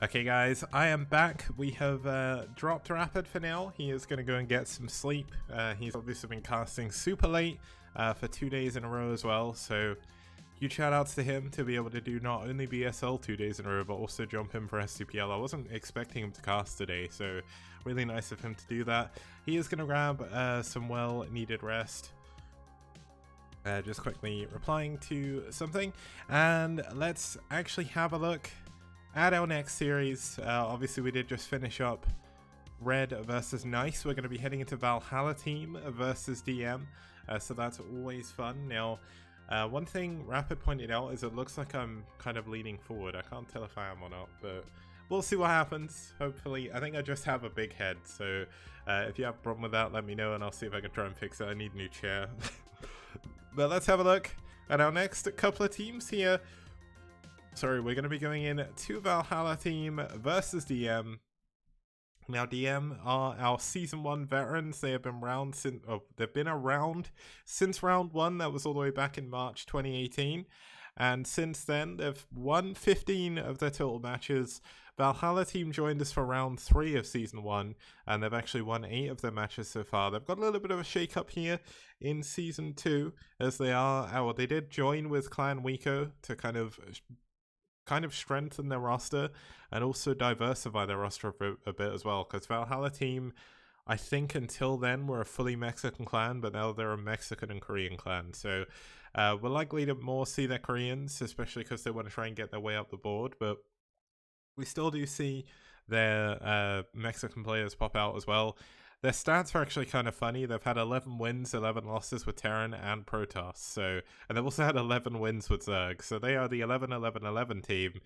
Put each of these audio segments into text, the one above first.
Okay guys, I am back. We have dropped Rapid for now. He is going to go and get some sleep. He's obviously been casting super late for 2 days in a row as well, so huge shout outs to him to be able to do not only BSL 2 days in a row, but also jump in for STPL. I wasn't expecting him to cast today, so really nice of him to do that. He is going to grab some well needed rest. Just quickly replying to something, and let's actually have a look at our next series. Obviously we did just finish up Red versus Nice. We're going to be heading into Valhalla team versus DM, so that's always fun. Now one thing Rapid pointed out is it looks like I'm kind of leaning forward. I can't tell if I am or not, but we'll see what happens. Hopefully, I think I just have a big head, so if you have a problem with that, let me know and I'll see if I can try and fix it. I need a new chair. But let's have a look at our next couple of teams here. Sorry, we're going to be going in to Valhalla team versus DM. Now, DM are our season 1 veterans. They have been around since round 1. That was all the way back in March 2018. And since then, they've won 15 of their total matches. Valhalla team joined us for round 3 of season 1, and they've actually won 8 of their matches so far. They've got a little bit of a shake-up here in season 2, as they did join with Clan Wiko to kind of strengthen their roster and also diversify their roster a bit as well, because Valhalla team, I think until then, were a fully Mexican clan, but now they're a Mexican and Korean clan, so we're likely to more see their Koreans, especially because they want to try and get their way up the board, but we still do see their Mexican players pop out as well. Their stats are actually kind of funny. They've had 11 wins, 11 losses with Terran and Protoss. And they've also had 11 wins with Zerg. So they are the 11-11-11 team.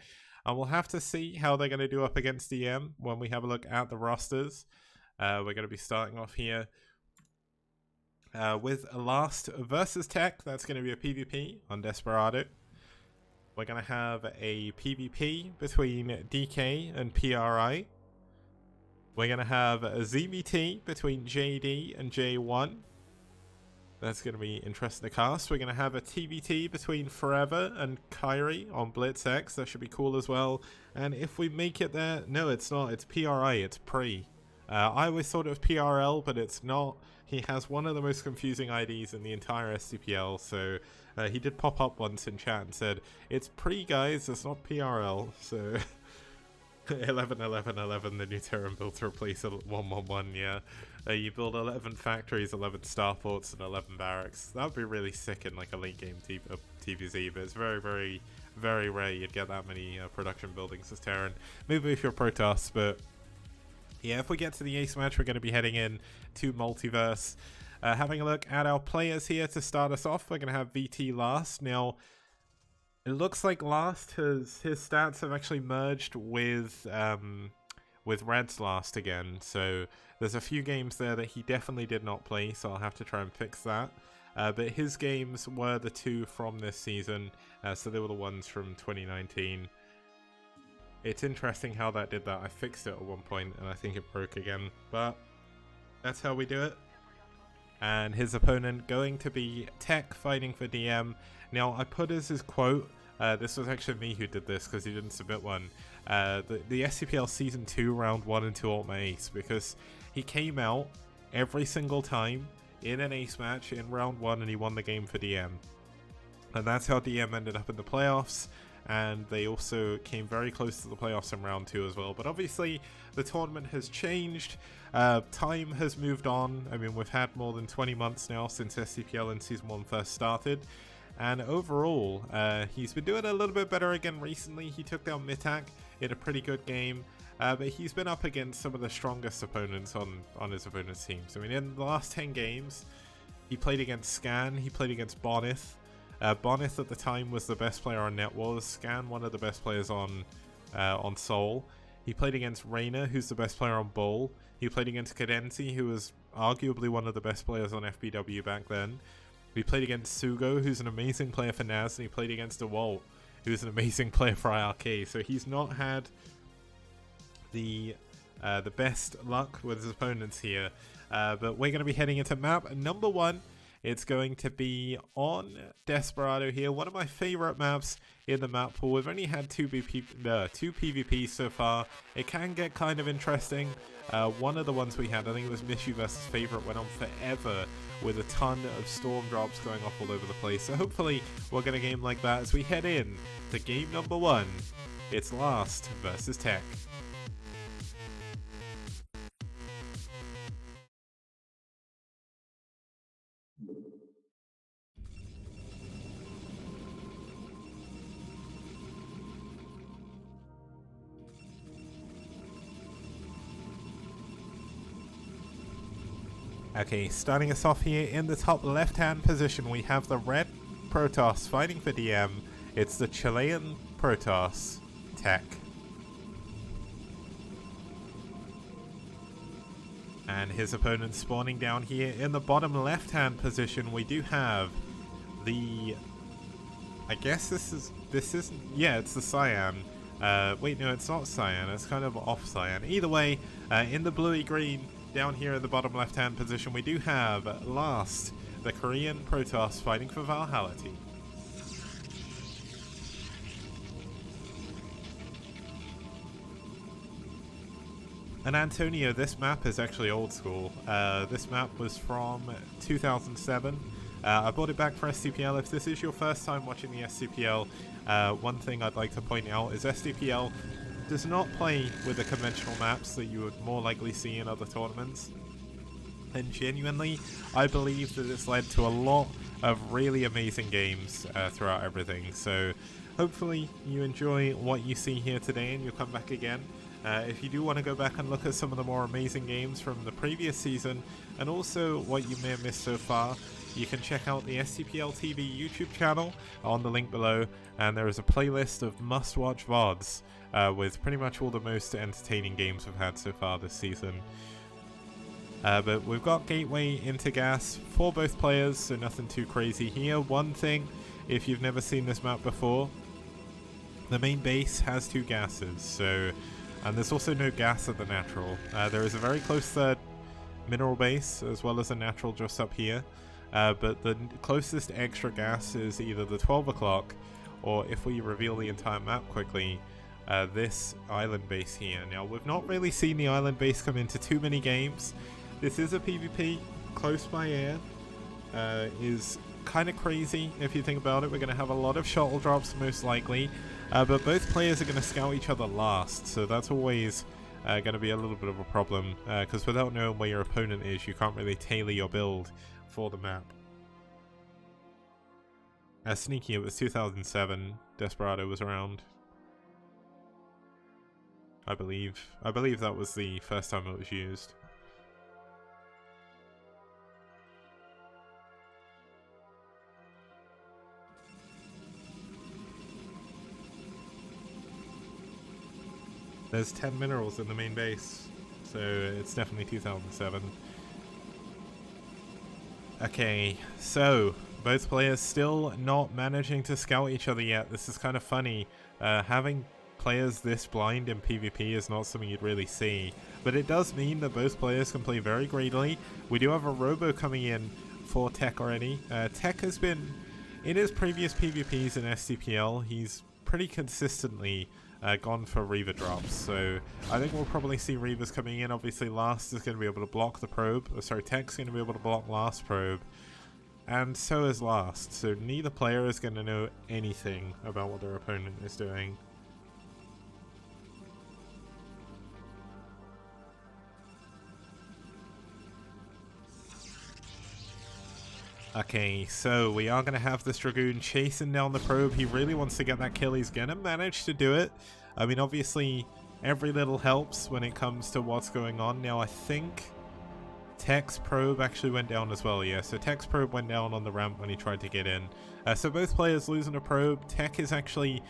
And we'll have to see how they're going to do up against DM when we have a look at the rosters. We're going to be starting off here with Last versus Tech. That's going to be a PvP on Desperado. We're going to have a PvP between DK and PRI. We're going to have a ZVT between JD and J1. That's going to be interesting to cast. We're going to have a TVT between Forever and Kyrie on Blitz X. That should be cool as well. And if we make it there... No, it's not. It's PRI. It's Pre. I always thought it was PRL, but it's not. He has one of the most confusing IDs in the entire STPL. So he did pop up once in chat and said, it's Pre, guys. It's not PRL. So... 11-11-11, the new Terran build to replace 1-1-1, yeah. You build 11 factories, 11 starports, and 11 barracks. That would be really sick in like a late game TVZ, but it's very, very, very rare you'd get that many production buildings as Terran. Maybe if you're Protoss, but yeah, if we get to the ace match, we're going to be heading in to Multiverse. Having a look at our players here to start us off, we're going to have VT Last. Now, it looks like Last his stats have actually merged with Red's Last again, so there's a few games there that he definitely did not play, so I'll have to try and fix that. But his games were the 2 from this season, so they were the ones from 2019. It's interesting how that did that. I fixed it at one point and I think it broke again, but that's how we do it. And his opponent going to be Tech fighting for DM. Now, I put as his quote, this was actually me who did this because he didn't submit one, the SCPL Season 2 Round 1 and 2 Ultimate Ace, because he came out every single time in an ace match in Round 1 and he won the game for DM. And that's how DM ended up in the playoffs, and they also came very close to the playoffs in Round 2 as well. But obviously, the tournament has changed. Time has moved on. I mean, we've had more than 20 months now since SCPL in Season 1 first started. And overall, he's been doing a little bit better again recently. He took down Mitak in a pretty good game. But he's been up against some of the strongest opponents on his opponent's teams. I mean, in the last 10 games, he played against Scan, he played against Bonith. Bonith at the time was the best player on Net Wars. Scan, one of the best players on Soul. He played against Reyna, who's the best player on Bull. He played against Cadency, who was arguably one of the best players on FBW back then. He played against Sugo, who's an amazing player for Naz, and he played against DeWalt, who's an amazing player for IRK. So he's not had the best luck with his opponents here. But we're going to be heading into map number 1. It's going to be on Desperado here, one of my favorite maps in the map pool. We've only had two PvPs so far. It can get kind of interesting. One of the ones we had, I think it was Mishu versus Favorite, went on forever with a ton of storm drops going off all over the place. So hopefully we'll get a game like that as we head in to game number 1. It's Last versus Tech. Okay, starting us off here in the top left-hand position, we have the red Protoss fighting for DM. It's the Chilean Protoss, Tech. And his opponent spawning down here in the bottom left-hand position, we do have the... I guess this isn't... Yeah, it's the Cyan. Wait, no, it's not Cyan. It's kind of off Cyan. Either way, in the bluey-green, down here in the bottom left-hand position, we do have Last, the Korean Protoss fighting for Valhalla team. And Antonio, this map is actually old school. This map was from 2007. I brought it back for STPL. If this is your first time watching the STPL, one thing I'd like to point out is STPL does not play with the conventional maps that you would more likely see in other tournaments. And genuinely, I believe that it's led to a lot of really amazing games throughout everything. So hopefully you enjoy what you see here today and you'll come back again. If you do want to go back and look at some of the more amazing games from the previous season and also what you may have missed so far, you can check out the STPL TV YouTube channel on the link below, and there is a playlist of must-watch VODs with pretty much all the most entertaining games we've had so far this season. But we've got Gateway into Gas for both players, so nothing too crazy here. One thing, if you've never seen this map before, the main base has 2 gases, so... And there's also no gas at the natural. There is a very close third mineral base, as well as a natural just up here. But the closest extra gas is either the 12 o'clock, or if we reveal the entire map quickly, this island base here. Now, we've not really seen the island base come into too many games. This is a PvP. Close by air is kind of crazy if you think about it. We're going to have a lot of shuttle drops most likely. But both players are going to scout each other last, so that's always going to be a little bit of a problem, because without knowing where your opponent is, you can't really tailor your build for the map. Sneaky, it was 2007, Desperado was around. I believe that was the first time it was used. There's 10 minerals in the main base, so it's definitely 2007. Okay, so both players still not managing to scout each other yet. This is kind of funny. Having players this blind in PvP is not something you'd really see, but it does mean that both players can play very greedily. We do have a Robo coming in for Tech already. Tech has been, in his previous PvPs in STPL, he's pretty consistently gone for Reaver drops, so I think we'll probably see Reavers coming in. Obviously Last is going to be able to block the probe, Tech's going to be able to block Last probe, and so is Last, so neither player is going to know anything about what their opponent is doing. Okay, so we are going to have this Dragoon chasing down the probe. He really wants to get that kill. He's going to manage to do it. I mean, obviously, every little helps when it comes to what's going on. Now, I think Tech's probe actually went down as well. Yeah, so Tech's probe went down on the ramp when he tried to get in. So both players losing a probe. Tech is actually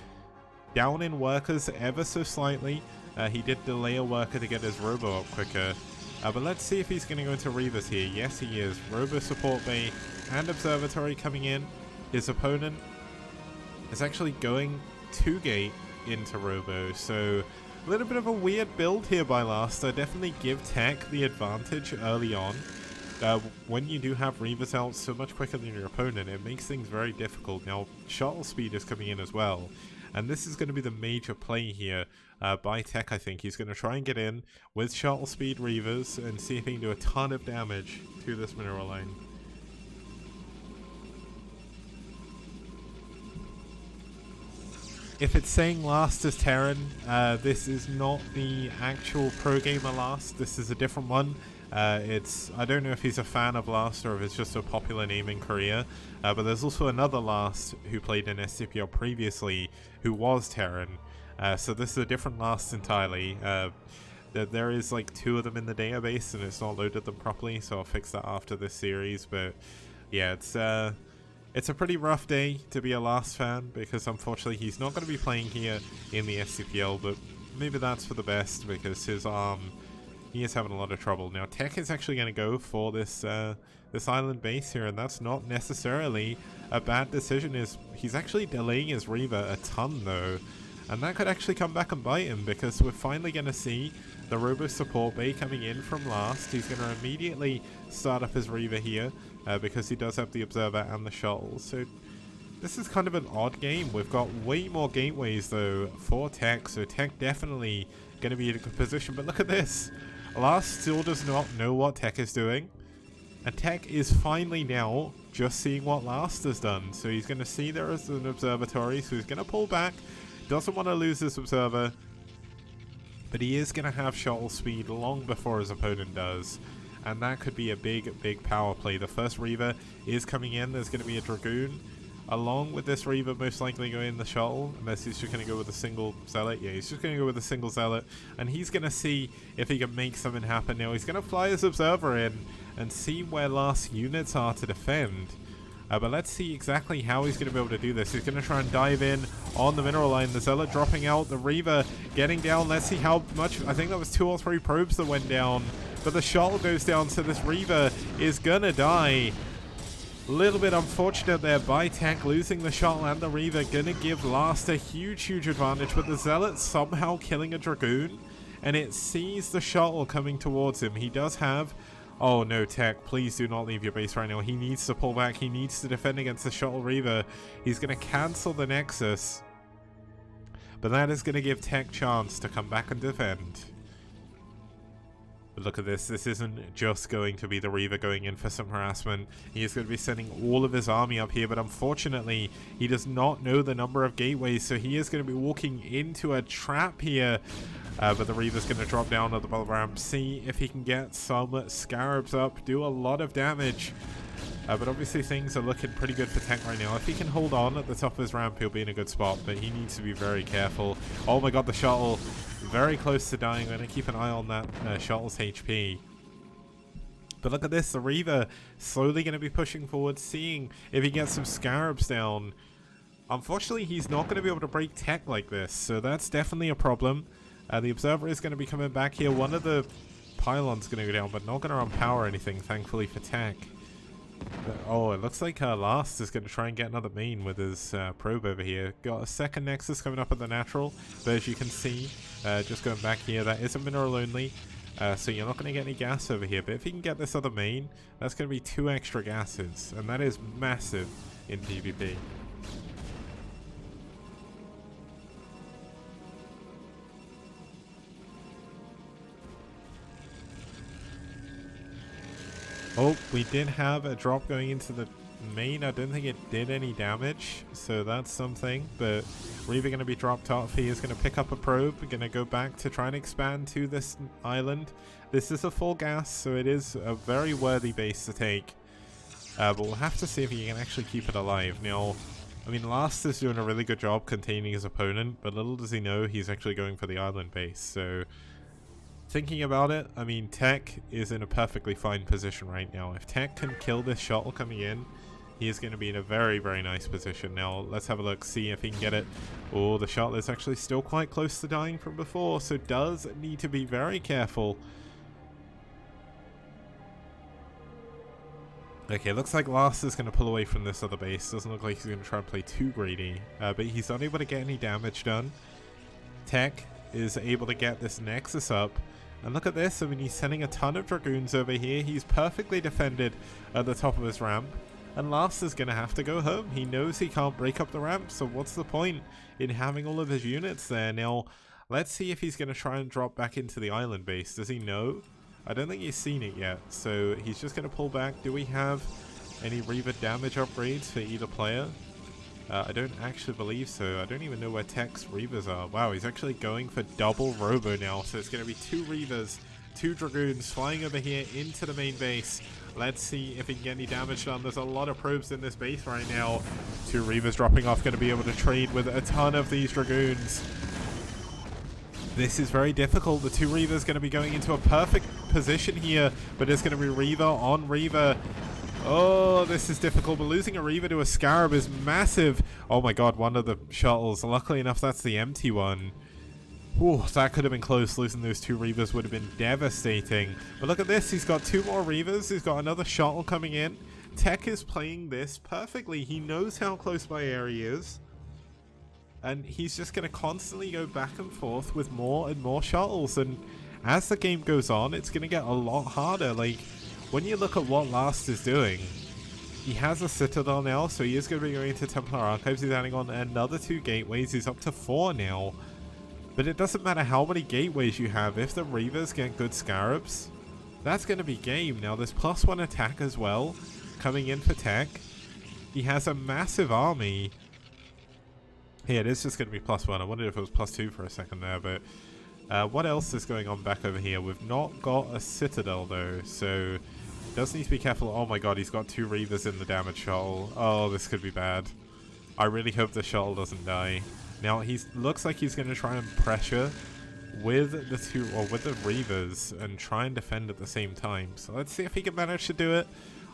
down in workers ever so slightly. He did delay a worker to get his Robo up quicker. But let's see if he's going to go into Reavers here. Yes, he is. Robo support bay and observatory coming in. His opponent is actually going to gate into Robo. So a little bit of a weird build here by Last. I definitely give Tech the advantage early on. when you do have Reavers out so much quicker than your opponent, it makes things very difficult. Now, shuttle speed is coming in as well, and this is going to be the major play here by Tech, I think. He's going to try and get in with shuttle speed Reavers and see if he can do a ton of damage to this mineral line. If it's saying last as Terran, this is not the actual pro gamer last. This is a different one. I don't know if he's a fan of Last or if it's just a popular name in Korea, but there's also another Last who played in STPL previously who was Terran, so this is a different Last entirely. There is like 2 of them in the database and it's not loaded them properly, so I'll fix that after this series. But yeah, it's a pretty rough day to be a Last fan, because unfortunately he's not going to be playing here in the STPL, but maybe that's for the best, because his he is having a lot of trouble. Now, Tech is actually going to go for this this island base here, and that's not necessarily a bad decision. He's actually delaying his Reaver a ton, though, and that could actually come back and bite him, because we're finally going to see the Robo support bay coming in from Last. He's going to immediately start up his Reaver here, because he does have the Observer and the Shuttle. So this is kind of an odd game. We've got way more gateways, though, for Tech, so Tech definitely going to be in a good position. But look at this. Last still does not know what Tech is doing, and Tech is finally now just seeing what Last has done. So he's going to see there is an observatory, so he's going to pull back, doesn't want to lose this observer, but he is going to have shuttle speed long before his opponent does, and that could be a big power play. The first Reaver is coming in. There's going to be a Dragoon along with this Reaver, most likely going in the shuttle, unless he's just going to go with a single Zealot. Yeah, he's just going to go with a single Zealot, and he's going to see if he can make something happen. Now, he's going to fly his Observer in and see where Last units are to defend. But let's see exactly how he's going to be able to do this. He's going to try and dive in on the mineral line. The Zealot dropping out, the Reaver getting down. Let's see how much. I think that was 2 or 3 probes that went down, but the shuttle goes down, so this Reaver is going to die. A little bit unfortunate there by Tech, losing the shuttle and the Reaver. Gonna give Last a huge advantage, but the Zealot somehow killing a Dragoon, and it sees the shuttle coming towards him. He does have... Oh no, Tech, please do not leave your base right now. He needs to pull back. He needs to defend against the shuttle Reaver. He's gonna cancel the Nexus, but that is gonna give Tech chance to come back and defend. Look at this. This isn't just going to be the Reaver going in for some harassment. He is going to be sending all of his army up here, but unfortunately, he does not know the number of gateways, so he is going to be walking into a trap here. But the Reaver's going to drop down at the bottom ramp, see if he can get some Scarabs up, do a lot of damage. But obviously things are looking pretty good for Tech right now. If he can hold on at the top of his ramp, he'll be in a good spot, but he needs to be very careful. Oh my god, the shuttle very close to dying. I'm going to keep an eye on that shuttle's HP. But look at this, the Reaver slowly going to be pushing forward, seeing if he gets some Scarabs down. Unfortunately, he's not going to be able to break Tech like this, so that's definitely a problem. The Observer is going to be coming back here. One of the pylons going to go down, but not going to run power or anything, thankfully for Tech. But, oh, it looks like Last is going to try and get another main with his probe over here. Got a second Nexus coming up at the natural, but as you can see, just going back here, that is a mineral only, so you're not going to get any gas over here. But if you can get this other main, that's going to be 2 extra gases, and that is massive in PvP. Oh, we did have a drop going into the main. I don't think it did any damage, so that's something. But Reaver going to be dropped off. He is going to pick up a probe. Going to go back to try and expand to this island. This is a full gas, so it is a very worthy base to take. But we'll have to see if he can actually keep it alive. Now, I mean, Last is doing a really good job containing his opponent, but little does he know he's actually going for the island base. So, thinking about it, I mean, Tech is in a perfectly fine position right now. If Tech can kill this shuttle coming in, he is going to be in a very nice position. Now, let's have a look, see if he can get it. Oh, the shuttle is actually still quite close to dying from before, so does need to be very careful. Okay, looks like Last is going to pull away from this other base. Doesn't look like he's going to try and play too greedy, but he's unable to get any damage done. Tech is able to get this Nexus up, And look at this, I mean, he's sending a ton of Dragoons over here. He's perfectly defended at the top of his ramp. And Last is going to have to go home. He knows he can't break up the ramp, so what's the point in having all of his units there? Now, let's see if he's going to try and drop back into the island base. Does he know? I don't think he's seen it yet, so he's just going to pull back. Do we have any Reaver damage upgrades for either player? I don't actually believe so. I don't even know where Tech's Reavers are. Wow, he's actually going for double Robo now. So it's going to be 2 Reavers, 2 Dragoons flying over here into the main base. Let's see if he can get any damage done. There's a lot of probes in this base right now. 2 Reavers dropping off, going to be able to trade with a ton of these Dragoons. This is very difficult. The 2 Reavers going to be going into a perfect position here, but it's going to be Reaver on Reaver. Oh, this is difficult, but losing a Reaver to a Scarab is massive. Oh my god, one of the shuttles. Luckily enough, that's the empty one. Whew, that could have been close. Losing those 2 Reavers would have been devastating. But look at this. He's got 2 more Reavers. He's got another shuttle coming in. Tech is playing this perfectly. He knows how close by air he is. And he's just going to constantly go back and forth with more and more shuttles. And as the game goes on, it's going to get a lot harder. Like, when you look at what Last is doing, he has a Citadel now, so he is going to be going to Templar Archives. He's adding on another 2 gateways. He's up to 4 now. But it doesn't matter how many gateways you have. If the Reavers get good Scarabs, that's going to be game. Now, there's +1 attack as well coming in for Tech. He has a massive army. Yeah, it is just going to be +1. I wondered if it was +2 for a second there, but what else is going on back over here? We've not got a Citadel though, so does need to be careful. Oh my god, he's got 2 Reavers in the damage shuttle. Oh, this could be bad. I really hope the shuttle doesn't die. Now, he looks like he's going to try and pressure with the with the Reavers and try and defend at the same time. So let's see if he can manage to do it.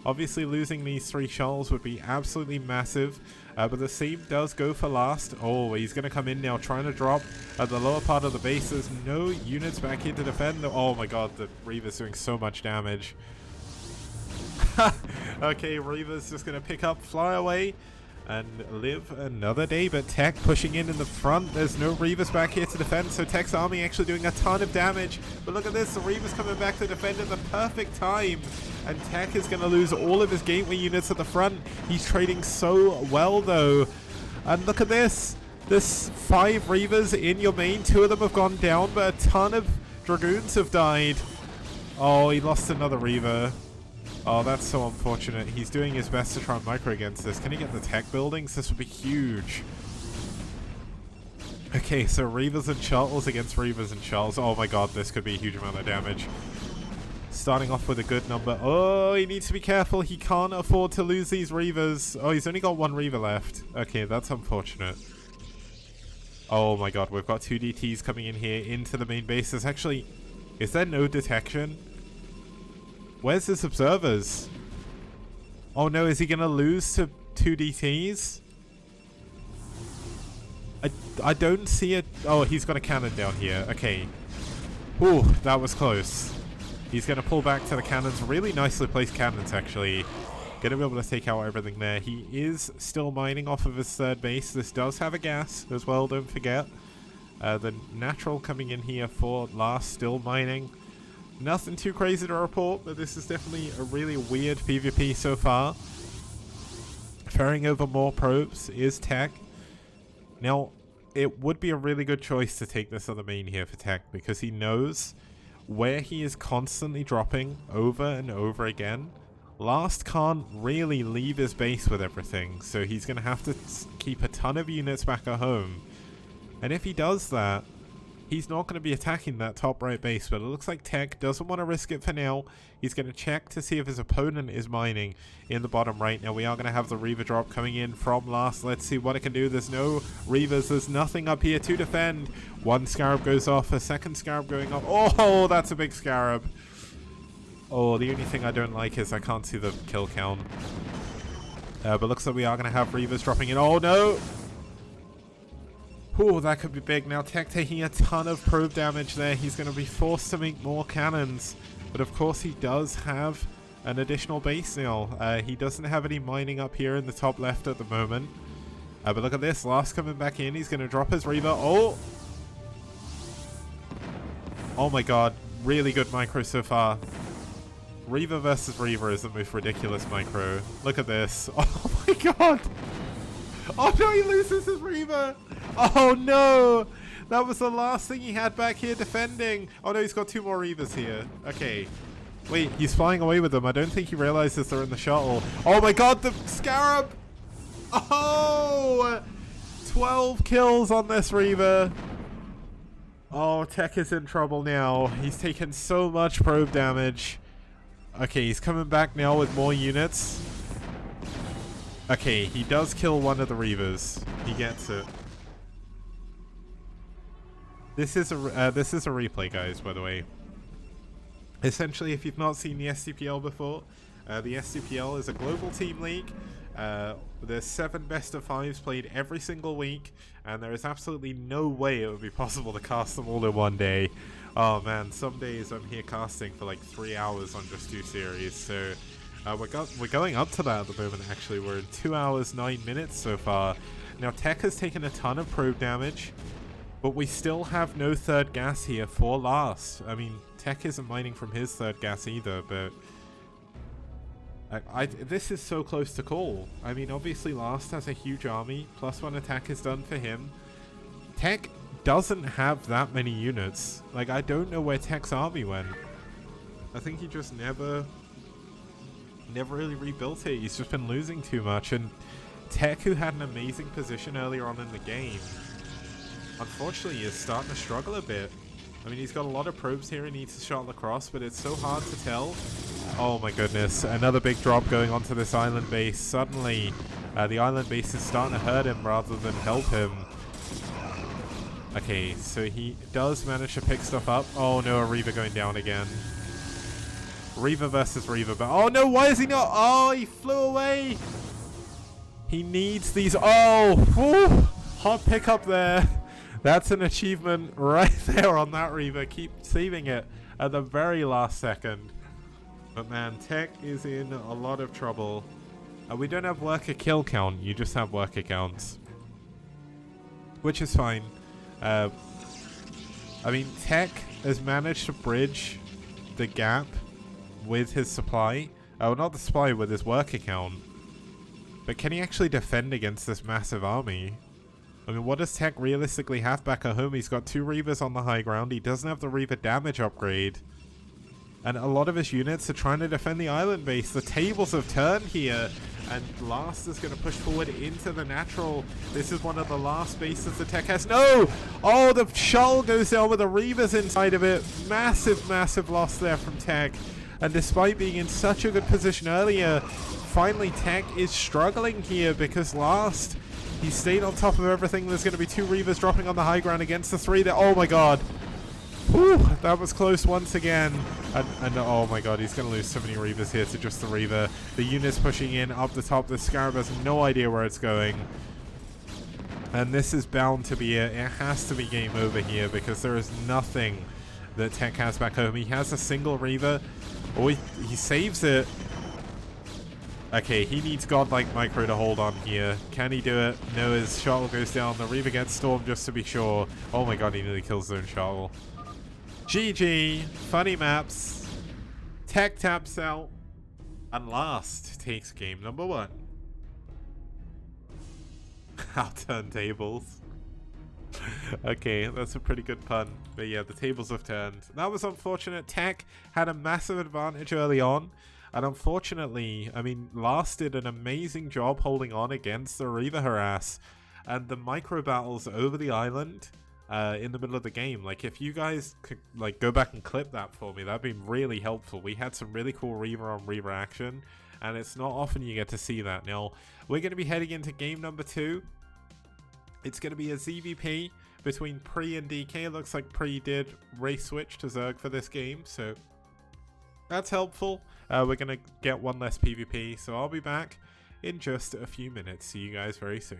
Obviously, losing these 3 shuttles would be absolutely massive, but the same does go for Last. Oh, he's going to come in now, trying to drop at the lower part of the base. There's no units back here to defend. Oh my god, the Reaver's doing so much damage. Okay, Reaver's just going to pick up, fly away, and live another day. But Tech pushing in the front. There's no Reavers back here to defend, so Tech's army actually doing a ton of damage. But look at this, the Reavers coming back to defend at the perfect time. And Tech is going to lose all of his gateway units at the front. He's trading so well, though. And look at this. There's 5 Reavers in your main. 2 of them have gone down, but a ton of Dragoons have died. Oh, he lost another Reaver. Oh, that's so unfortunate. He's doing his best to try and micro against this. Can he get the tech buildings? This would be huge. Okay, so Reavers and shuttles against Reavers and shuttles. Oh my god, this could be a huge amount of damage. Starting off with a good number. Oh, he needs to be careful. He can't afford to lose these Reavers. Oh, he's only got 1 Reaver left. Okay, that's unfortunate. Oh my god, we've got 2 DTs coming in here into the main base. There's actually... Is there no detection? Where's his observers? Oh no, is he going to lose to 2 DTs? I don't see it. Oh, he's got a cannon down here. Okay. Ooh, that was close. He's going to pull back to the cannons. Really nicely placed cannons, actually. Going to be able to take out everything there. He is still mining off of his 3rd base. This does have a gas as well, don't forget. The natural coming in here for Last, still mining. Nothing too crazy to report, but this is definitely a really weird PvP so far. Ferrying over more probes is Tech. Now, it would be a really good choice to take this other main here for Tech, because he knows where he is constantly dropping over and over again. Last can't really leave his base with everything, so he's going to have to keep a ton of units back at home. And if he does that, he's not going to be attacking that top right base, but it looks like Tech doesn't want to risk it for now. He's going to check to see if his opponent is mining in the bottom right. Now, we are going to have the Reaver drop coming in from Last. Let's see what it can do. There's no Reavers. There's nothing up here to defend. 1 Scarab goes off. A 2nd Scarab going up. Oh, that's a big Scarab. Oh, the only thing I don't like is I can't see the kill count. But looks like we are going to have Reavers dropping in. Oh, no. Oh, that could be big. Now, Tech taking a ton of probe damage there. He's going to be forced to make more cannons. But of course, he does have an additional base now. He doesn't have any mining up here in the top left at the moment. But look at this. Last coming back in. He's going to drop his Reaver. Oh! Oh my god. Really good micro so far. Reaver versus Reaver is the most ridiculous micro. Look at this. Oh my god! Oh no, he loses his Reaver! Oh no! That was the last thing he had back here defending. Oh no, he's got 2 more Reavers here. Okay. Wait, he's flying away with them. I don't think he realizes they're in the shuttle. Oh my god, the Scarab! Oh! 12 kills on this Reaver. Oh, Tech is in trouble now. He's taken so much probe damage. Okay, he's coming back now with more units. Okay, he does kill one of the Reavers. He gets it. This is a replay, guys, by the way. Essentially, if you've not seen the STPL before, the STPL is a global team league. There's 7 best of 5s played every single week, and there is absolutely no way it would be possible to cast them all in one day. Oh man, some days I'm here casting for like 3 hours on just 2 series, so we're going up to that at the moment. Actually, we're in 2 hours 9 minutes so far. Now Tech has taken a ton of probe damage, but we still have no 3rd gas here for last. I mean, Tech isn't mining from his 3rd gas either, but this is so close to call. I mean, obviously Last has a huge army, +1 attack is done for him. Tech doesn't have that many units. Like, I don't know where Tech's army went. I think he just never really rebuilt it. He's just been losing too much, and Tech, who had an amazing position earlier on in the game, unfortunately is starting to struggle a bit. I mean, he's got a lot of probes here. He needs to shuttle across, but it's so hard to tell. Oh my goodness, another big drop going onto this island base. Suddenly, the island base is starting to hurt him rather than help him. Okay, so he does manage to pick stuff up. Oh no, a Reaver going down again. Reaver versus Reaver, but oh no, why is he not? Oh, he flew away. He needs these. Oh, whew, hot pickup there. That's an achievement right there on that Reaver. Keep saving it at the very last second. But man, Tech is in a lot of trouble. We don't have worker kill count, you just have worker counts. Which is fine. I mean, Tech has managed to bridge the gap with his supply. Oh, not the supply, with his worker count. But can he actually defend against this massive army? I mean, what does Tech realistically have back at home? He's got 2 Reavers on the high ground. He doesn't have the Reaver damage upgrade. And a lot of his units are trying to defend the island base. The tables have turned here. And Last is going to push forward into the natural. This is one of the last bases the Tech has. No! Oh, the shuttle goes down with the Reavers inside of it. Massive, massive loss there from Tech. And despite being in such a good position earlier, finally Tech is struggling here because Last... he stayed on top of everything. There's going to be 2 Reavers dropping on the high ground against the 3 there. Oh my god. Whew, that was close once again. And oh my god, he's going to lose so many Reavers here to just the Reaver. The unit's pushing in up the top. The Scarab has no idea where it's going. And this is bound to be it. It has to be game over here because there is nothing that Tech has back home. He has a single Reaver. Oh, he saves it. Okay, he needs godlike micro to hold on here. Can he do it? No, his shuttle goes down. The Reaver gets stormed just to be sure. Oh my god, he nearly kills his own shuttle. GG. Funny maps. Tech taps out. And Last takes game number 1. I'll turn tables. Okay, that's a pretty good pun. But yeah, the tables have turned. That was unfortunate. Tech had a massive advantage early on. And unfortunately, I mean, Last did an amazing job holding on against the Reaver harass. And the micro battles over the island in the middle of the game. Like, if you guys could like go back and clip that for me, that'd be really helpful. We had some really cool Reaver on Reaver action. And it's not often you get to see that. Now, we're going to be heading into game number 2. It's going to be a ZVP between Pre and DK. It looks like Pre did race switch to Zerg for this game. So that's helpful. We're going to get one less PvP, so I'll be back in just a few minutes. See you guys very soon.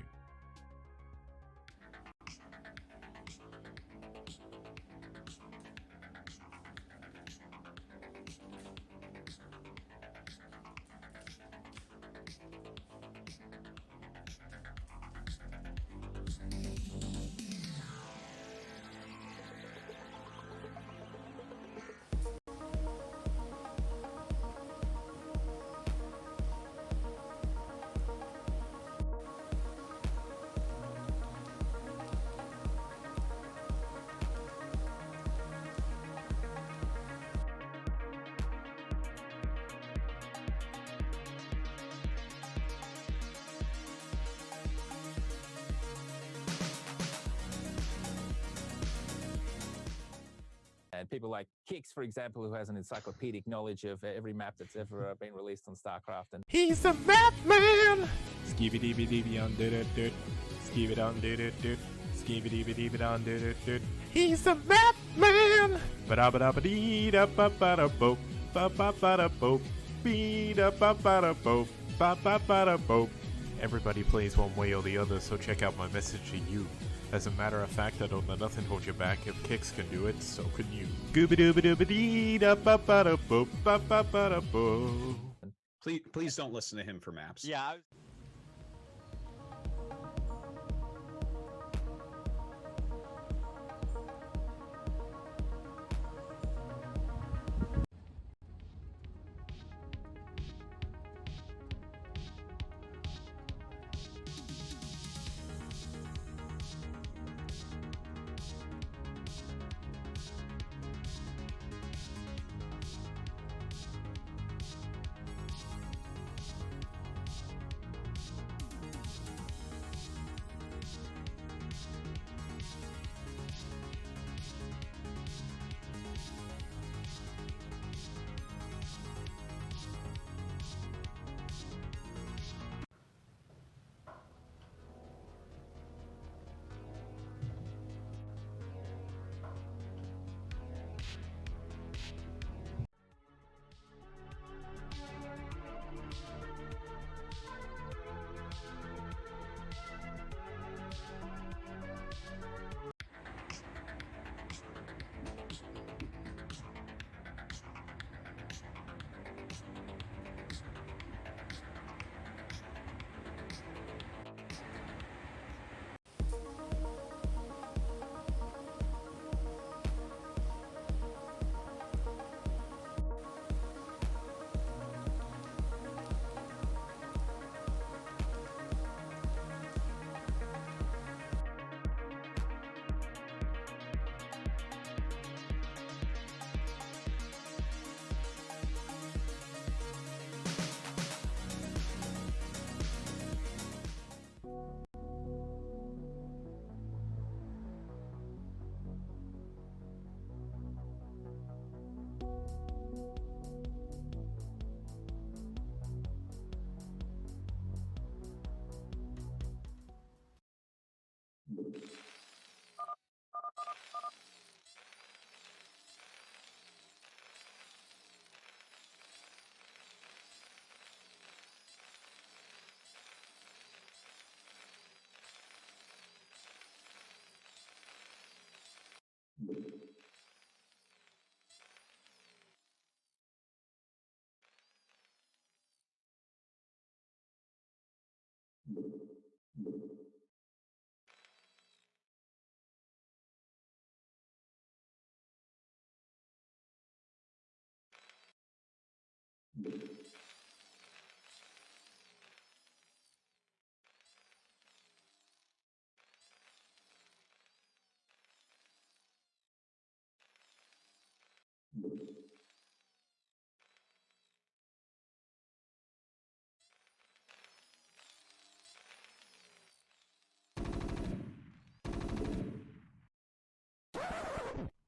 And people like Kix, for example, who has an encyclopedic knowledge of every map that's ever been released on StarCraft. And he's the map man! Skibby-dibby-dibby on do-do-do. Skibby-don-do-do-do. Skibby-dibby-dibby-don-do-do-do. He's the map man! Ba-da-ba-da-ba-dee-da-ba-ba-da-bo. Ba-ba-ba-da-bo. Bee-da-ba-ba-da-bo. Ba-ba-ba-da-bo. Everybody plays one way or the other, so check out my message to you. As a matter of fact, I don't let nothing hold you back. If Kix can do it, so can you. Gooba-dooba-dooba-dee-da-ba-ba-da-bo. Ba-ba-ba-da-bo. Please don't listen to him for maps. Yeah.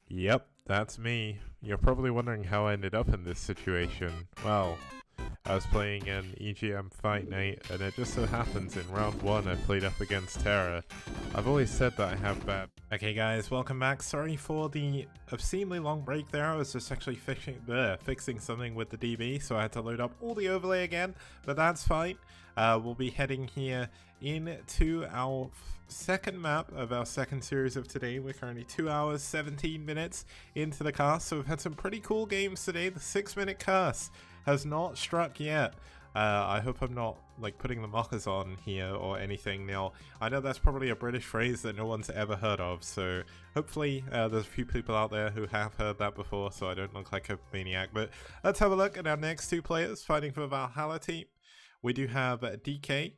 Yep, that's me. You're probably wondering how I ended up in this situation. Well, I was playing an EGM fight night, and it just so happens in round 1 I played up against Terra. I've always said that I have bad... Okay guys, welcome back. Sorry for the obscenely long break there. I was just actually fixing something with the DB, so I had to load up all the overlay again, but that's fine. We'll be heading here into our second map of our second series of today. We're currently 2 hours 17 minutes into the cast, so we've had some pretty cool games today. The 6-minute curse has not struck yet. I hope I'm not like putting the mockers on here or anything. Now, I know that's probably a British phrase that no one's ever heard of, so hopefully there's a few people out there who have heard that before, so I don't look like a maniac. But let's have a look at our next two players fighting for Valhalla team. We do have DK,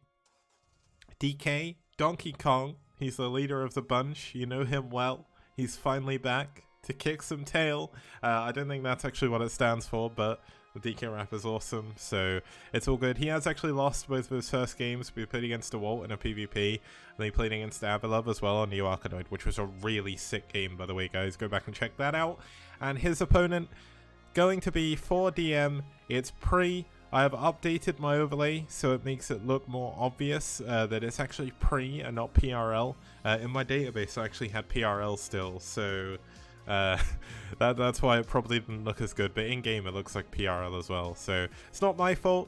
Donkey Kong. He's the leader of the bunch. You know him well. He's finally back to kick some tail. I don't think that's actually what it stands for, but The DK rap is awesome, so it's all good. He has actually lost both of his first games. We played against DeWalt in a PvP, and then he played against Abilov as well on Neo Arcanoid, which was a really sick game, by the way, guys. Go back and check that out. And his opponent, going to be 4DM. It's Pre. I have updated my overlay, so it makes it look more obvious that it's actually Pre and not PRL. In my database, I actually had PRL still, so... that's why it probably didn't look as good, but in-game it looks like PRL as well, so it's not my fault.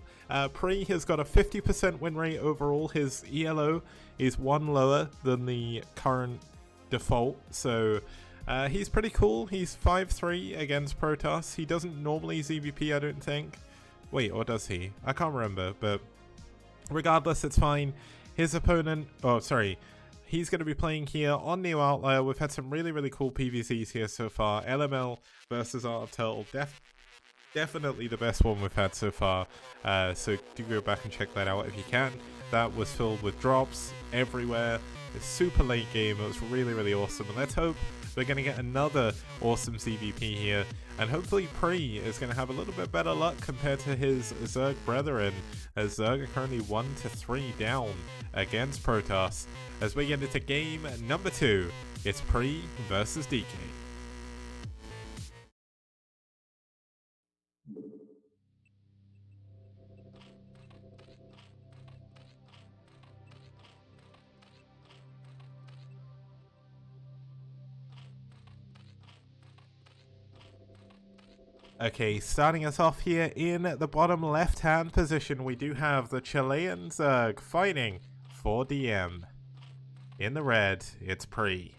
Pre has got a 50% win rate overall. His ELO is 1 lower than the current default, so he's pretty cool. He's 5-3 against Protoss. He doesn't normally ZVP, I don't think. Wait, or does he? I can't remember, but regardless, it's fine. His opponent, he's going to be playing here on Neo Outlier. We've had some really, really cool PvZs here so far. LML versus Art of Turtle. Definitely the best one we've had so far. So do go back and check that out if you can. That was filled with drops everywhere. It's super late game. It was really, really awesome. And let's hope we're going to get another awesome CVP here. And hopefully Pre is going to have a little bit better luck compared to his Zerg brethren, as Zerg are currently 1-3 down against Protoss. As we get into game number 2, it's Pre versus DK. Okay, starting us off here in the bottom left-hand position, we do have the Chilean Zerg fighting for DM. In the red, it's Pre.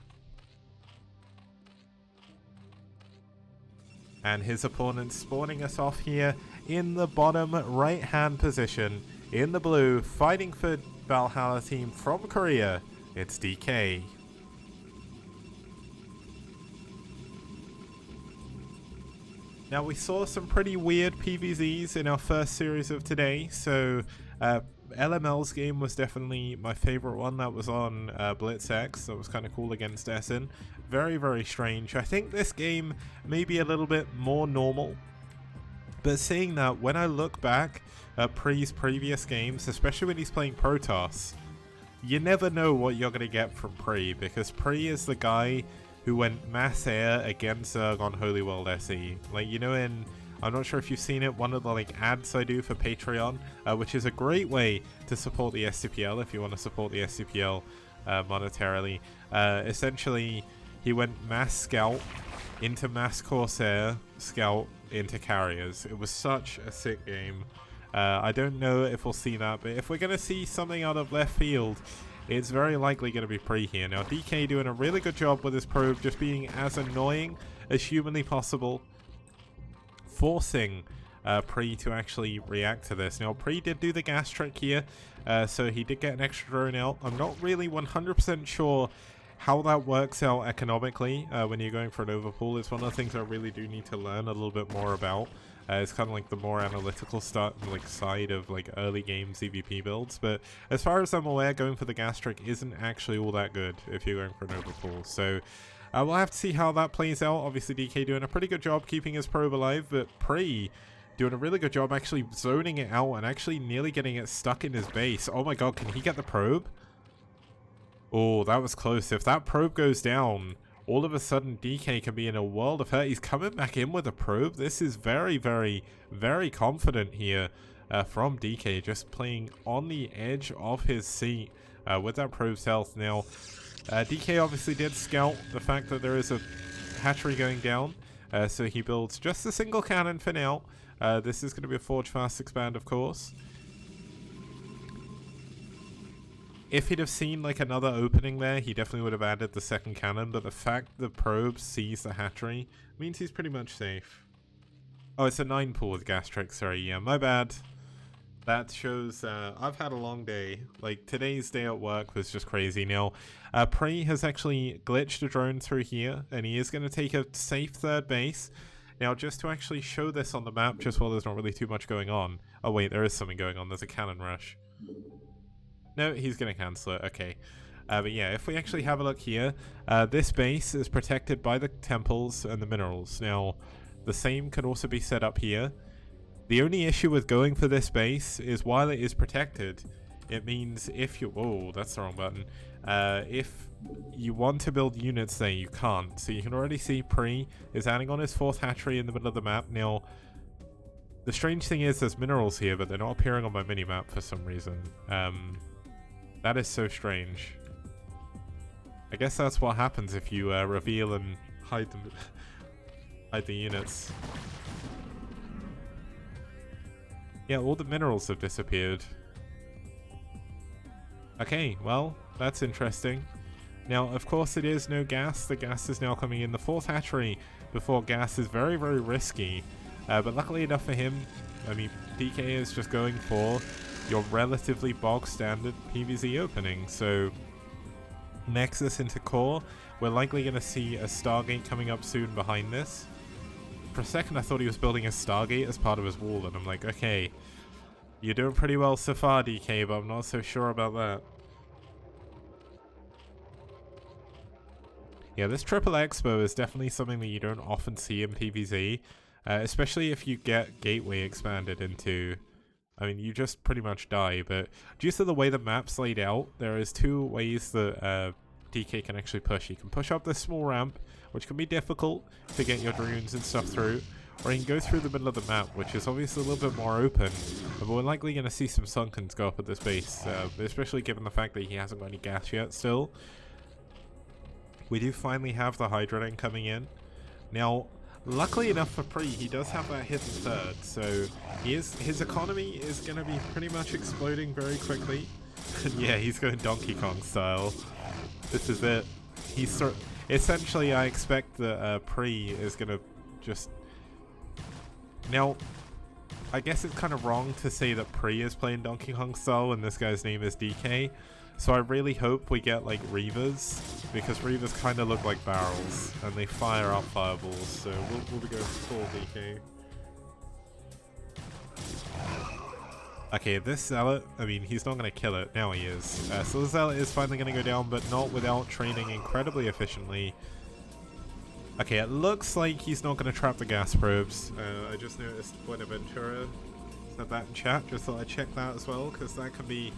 And his opponent spawning us off here in the bottom right-hand position. In the blue, fighting for Valhalla team from Korea, it's DK. Now, we saw some pretty weird PvZs in our first series of today, so LML's game was definitely my favorite one. That was on BlitzX. That was kind of cool against Essen. Very, very strange. I think this game may be a little bit more normal, but seeing that, when I look back at Pre's previous games, especially when he's playing Protoss, you never know what you're going to get from Pre, because Pre is the guy who went mass air against Zerg on Holy World SE. Like, you know, I'm not sure if you've seen it, one of the ads I do for Patreon, which is a great way to support the STPL if you want to support the STPL monetarily. Essentially, he went mass scout into mass corsair, scout into carriers. It was such a sick game. I don't know if we'll see that, but if we're going to see something out of left field, it's very likely going to be Pre here. Now, DK doing a really good job with his probe, just being as annoying as humanly possible, forcing Pre to actually react to this. Now, Pre did do the gas trick here, so he did get an extra drone out. I'm not really 100% sure how that works out economically when you're going for an overpull. It's one of the things I really do need to learn a little bit more about. It's kind of like the more analytical side of early game CVP builds, but as far as I'm aware, going for the gas trick isn't actually all that good if you're going for an overpull. So we'll have to see how that plays out. Obviously, DK doing a pretty good job keeping his probe alive, but Pre doing a really good job actually zoning it out and actually nearly getting it stuck in his base. Oh my god, can he get the probe? Oh, that was close. If that probe goes down, all of a sudden DK can be in a world of hurt. He's coming back in with a probe. This is very, very, very confident here from DK, just playing on the edge of his seat with that probe's health. Now, DK obviously did scout the fact that there is a hatchery going down, so he builds just a single cannon for now. This is going to be a Forge Fast expand, of course. If he'd have seen another opening there, he definitely would have added the second cannon, but the fact the probe sees the hatchery means he's pretty much safe. Oh, it's a 9 pool with gas trick, sorry, yeah, my bad. That shows I've had a long day. Today's day at work was just crazy. Now, Pre has actually glitched a drone through here, and he is going to take a safe third base. Now, just to actually show this on the map, just while there's not really too much going on. Oh wait, there is something going on, there's a cannon rush. No, he's going to cancel it. Okay. But yeah, if we actually have a look here, this base is protected by the temples and the minerals. Now, the same could also be set up here. The only issue with going for this base is while it is protected, it means if you... Oh, that's the wrong button. If you want to build units there, you can't. So you can already see Pre is adding on his 4th hatchery in the middle of the map. Now, the strange thing is there's minerals here, but they're not appearing on my mini-map for some reason. That is so strange. I guess that's what happens if you reveal and hide them, hide the units. Yeah, all the minerals have disappeared. Okay, well, that's interesting. Now, of course, it is no gas. The gas is now coming in. The 4th hatchery before gas is very, very risky. But luckily enough for him, I mean, DK is just going for your relatively bog standard PvZ opening. So, Nexus into core. We're likely going to see a Stargate coming up soon behind this. For a second, I thought he was building a Stargate as part of his wall, and I'm like, okay, you're doing pretty well so far, DK, but I'm not so sure about that. Yeah, this triple expo is definitely something that you don't often see in PvZ, especially if you get Gateway expanded into... I mean, you just pretty much die, but due to the way the map's laid out, there is 2 ways that DK can actually push. You can push up this small ramp, which can be difficult to get your drones and stuff through, or you can go through the middle of the map, which is obviously a little bit more open, but we're likely going to see some Sunkens go up at this base, especially given the fact that he hasn't got any gas yet still. We do finally have the Hydrogen coming in. Now, luckily enough for Pre, he does have that hidden 3rd, so his economy is going to be pretty much exploding very quickly. And yeah, he's going Donkey Kong style. This is it. Essentially, I expect that Pre is going to just... Now, I guess it's kind of wrong to say that Pre is playing Donkey Kong style when this guy's name is DK. So I really hope we get like Reavers, because Reavers kind of look like barrels and they fire out fireballs. So we'll be going full DK. Okay, this Zealot, I mean, he's not going to kill it. Now he is. So the Zealot is finally going to go down, but not without training incredibly efficiently. Okay, it looks like he's not going to trap the gas probes. I just noticed Buenaventura said that in chat. Just thought I'd check that as well, because that can be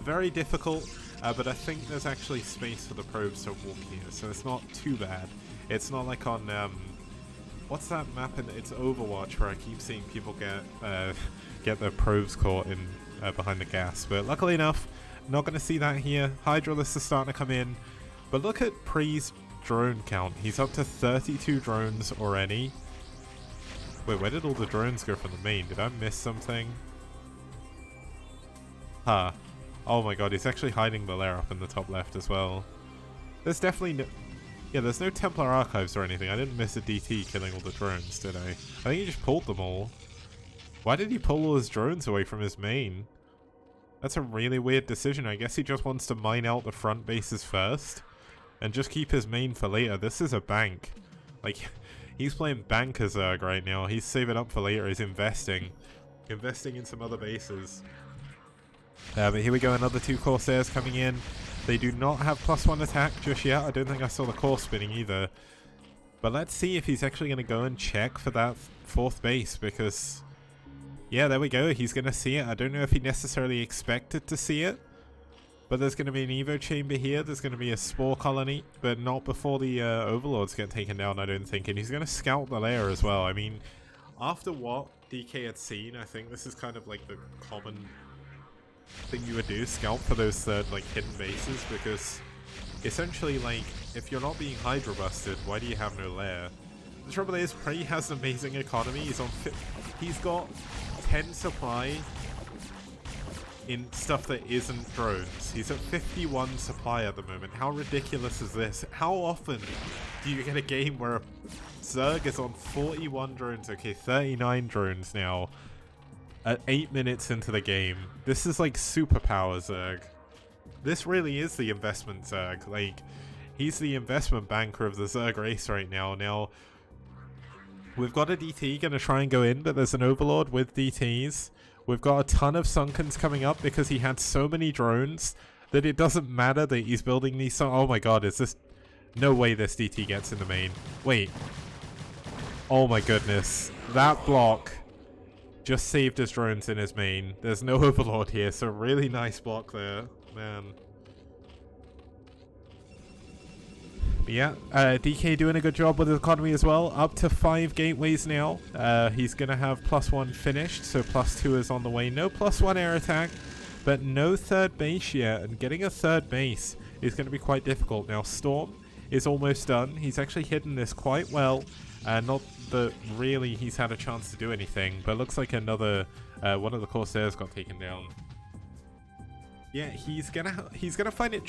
very difficult. But I think there's actually space for the probes to walk here, so it's not too bad. It's not like on, what's that map in, it's Overwatch, where I keep seeing people get their probes caught in behind the gas. But luckily enough, not going to see that here. Hydralisk is starting to come in. But look at Pre's drone count. He's up to 32 drones already. Wait, where did all the drones go from the main? Did I miss something? Huh. Oh my god, he's actually hiding the lair up in the top left as well. There's definitely no... Yeah, there's no Templar archives or anything. I didn't miss a DT killing all the drones, did I? I think he just pulled them all. Why did he pull all his drones away from his main? That's a really weird decision. I guess he just wants to mine out the front bases first and just keep his main for later. This is a bank. Like, he's playing banker Zerg right now. He's saving up for later. He's investing in some other bases. But here we go, another 2 Corsairs coming in. They do not have +1 attack just yet. I don't think I saw the core spinning either. But let's see if he's actually going to go and check for that 4th base, because... Yeah, there we go. He's going to see it. I don't know if he necessarily expected to see it, but there's going to be an Evo chamber here. There's going to be a Spore colony, but not before the Overlords get taken down, I don't think. And he's going to scout the lair as well. I mean, after what DK had seen, I think this is kind of like the common... thing you would do, scout for those 3rd like hidden bases, because essentially, like, if you're not being hydro busted, why do you have no lair? The trouble is, Pre has an amazing economy. He's got 10 supply in stuff that isn't drones. He's at 51 supply at the moment. How ridiculous is this? How often do you get a game where a Zerg is on 41 drones? Okay, 39 drones now. At 8 minutes into the game. This is like superpower Zerg. This really is the investment Zerg. Like, he's the investment banker of the Zerg race right now. Now, we've got a DT going to try and go in, but there's an Overlord with DTs. We've got a ton of Sunkens coming up because he had so many drones that it doesn't matter that he's building these... Oh my god, is this... No way this DT gets in the main. Wait. Oh my goodness. That block... just saved his drones in his main. There's no Overlord here, so really nice block there, man. But yeah, DK doing a good job with his economy as well. Up to 5 gateways now. He's going to have +1 finished, so +2 is on the way. No +1 air attack, but no third base yet. And getting a third base is going to be quite difficult. Now, Storm is almost done. He's actually hidden this quite well. Not that really he's had a chance to do anything, but looks like another one of the Corsairs got taken down. Yeah, he's gonna find it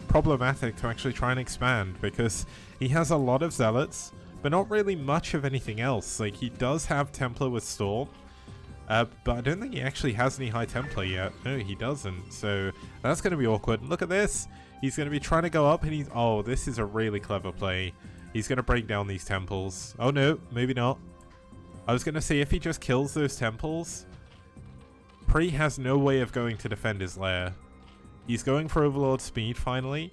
problematic to actually try and expand, because he has a lot of Zealots, but not really much of anything else. Like, he does have Templar with Storm, but I don't think he actually has any High Templar yet. No, he doesn't. So that's gonna be awkward. Look at this. He's gonna be trying to go up, and he's this is a really clever play. He's going to break down these temples. Oh no, maybe not. I was going to say, if he just kills those temples, Pre has no way of going to defend his lair. He's going for Overlord speed finally.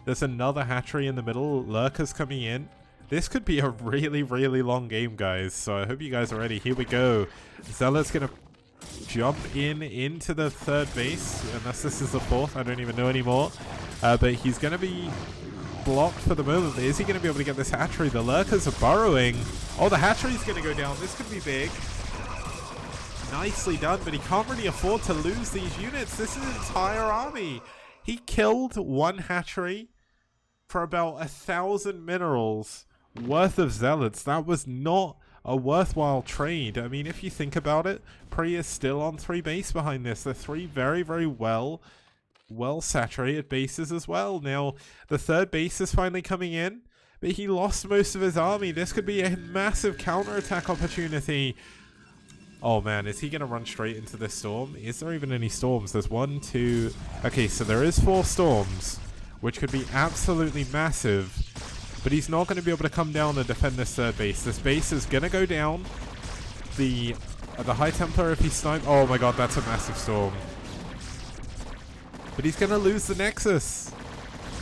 There's another hatchery in the middle. Lurkers coming in. This could be a really, really long game, guys. So I hope you guys are ready. Here we go. Zealot's going to jump into the third base. Unless this is the fourth. I don't even know anymore. But he's going to be blocked for the moment. Is he going to be able to get this hatchery? The Lurkers are burrowing. Oh, the hatchery's going to go down. This could be big. Nicely done, but he can't really afford to lose these units. This is an entire army. He killed one hatchery for about 1,000 minerals worth of Zealots. That was not a worthwhile trade. I mean, if you think about it, Pre is still on 3 base behind this. They're 3 very, very well saturated bases as well. Now, the third base is finally coming in, but he lost most of his army. This could be a massive counterattack opportunity. Oh man, is he going to run straight into this storm? Is there even any storms? There's 1, 2... Okay, so there is 4 storms, which could be absolutely massive, but he's not going to be able to come down and defend this third base. This base is going to go down. The High Templar, if he snipes... Oh my god, that's a massive storm. But he's going to lose the Nexus.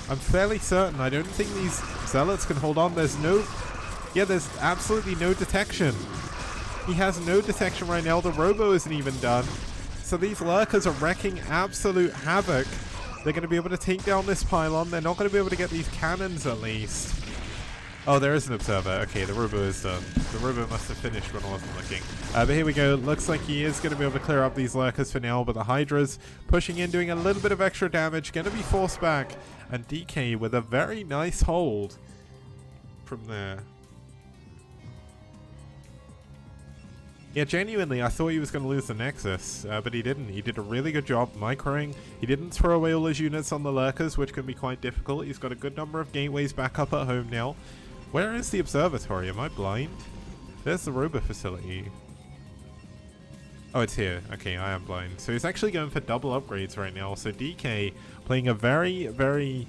I'm fairly certain. I don't think these Zealots can hold on. There's no... Yeah, there's absolutely no detection. He has no detection right now. The Robo isn't even done. So these Lurkers are wrecking absolute havoc. They're going to be able to take down this pylon. They're not going to be able to get these cannons at least. Oh, there is an Observer. Okay, the Robo is done. The Robo must have finished when I wasn't looking. But here we go. Looks like he is going to be able to clear up these Lurkers for now. But the Hydra's pushing in, doing a little bit of extra damage. Going to be forced back. And DK with a very nice hold from there. Yeah, genuinely, I thought he was going to lose the Nexus, but he didn't. He did a really good job microing. He didn't throw away all his units on the Lurkers, which can be quite difficult. He's got a good number of gateways back up at home now. Where is the observatory? Am I blind? There's the Robo facility. Oh, it's here. Okay, I am blind. So he's actually going for double upgrades right now. So DK playing a very, very...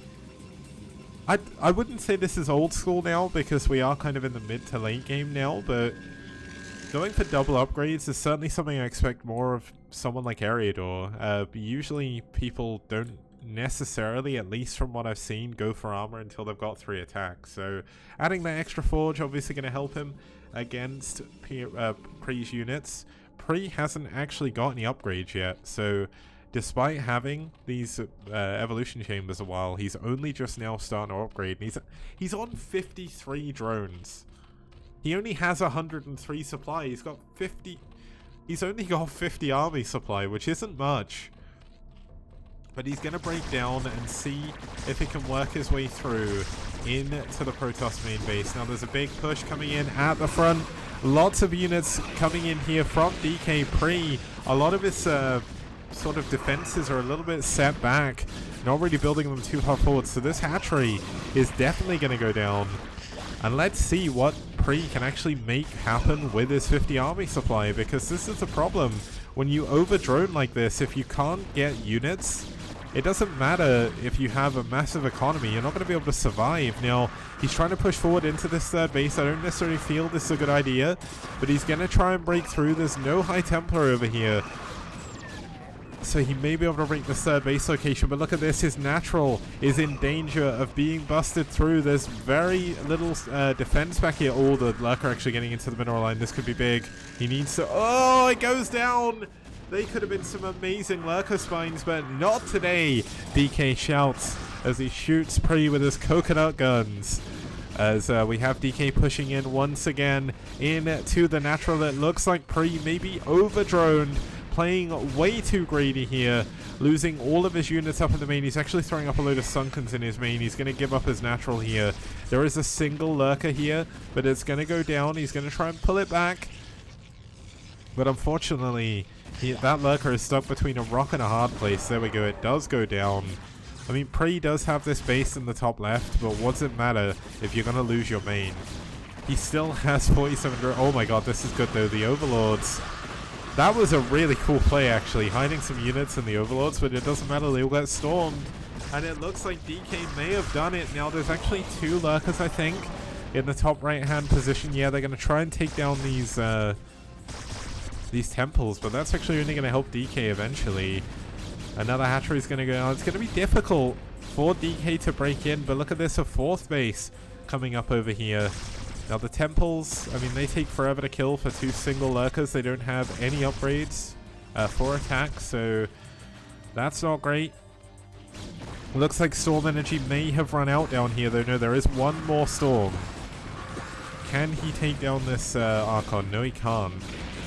I wouldn't say this is old school now, because we are kind of in the mid to late game now, but... Going for double upgrades is certainly something I expect more of someone like Eriador. Usually people don't necessarily, at least from what I've seen, go for armor until they've got 3 attacks. So adding that extra forge obviously going to help him against Pre's units. Pre hasn't actually got any upgrades yet, so despite having these evolution chambers a while, he's only just now starting to upgrade. And he's on 53 drones. He only has 103 supply. He's got 50. He's only got 50 army supply, which isn't much. But he's going to break down and see if he can work his way through into the Protoss main base. Now there's a big push coming in at the front. Lots of units coming in here from DK Pre. A lot of his sort of defenses are a little bit set back. Not really building them too far forward. So this hatchery is definitely going to go down. And let's see what Pre can actually make happen with his 50 army supply, because this is the problem. When you over-drone like this, if you can't get units, it doesn't matter if you have a massive economy. You're not going to be able to survive. Now, he's trying to push forward into this third base. I don't necessarily feel this is a good idea, but he's going to try and break through. There's no High Templar over here. So he may be able to break the third base location, but look at this. His natural is in danger of being busted through. There's very little defense back here. Oh, the lurker actually getting into the mineral line. This could be big. He needs to... Oh, it goes down. They could have been some amazing lurker spines, but not today. DK shouts as he shoots Pre with his coconut guns. As we have DK pushing in once again into the natural. It looks like Pre may be over-droned. Playing way too greedy here, losing all of his units up in the main. He's actually throwing up a load of Sunkens in his main. He's going to give up his natural here. There is a single lurker here, but it's going to go down. He's going to try and pull it back. But unfortunately, that lurker is stuck between a rock and a hard place. There we go. It does go down. I mean, Prey does have this base in the top left, but what does it matter if you're going to lose your main? He still has 47... Oh my god, this is good though. The Overlords... That was a really cool play, actually, hiding some units in the Overlords, but it doesn't matter, they all get stormed. And it looks like DK may have done it. Now, there's actually 2 lurkers, I think, in the top right-hand position. Yeah, they're going to try and take down these temples, but that's actually only going to help DK eventually. Another hatchery is going to go down. It's going to be difficult for DK to break in, but look at this, a 4th base coming up over here. Now the temples, I mean, they take forever to kill for 2 single lurkers. They don't have any upgrades for attack, so that's not great. Looks like storm energy may have run out down here, though. No, there is one more storm. Can he take down this Archon? No, he can't.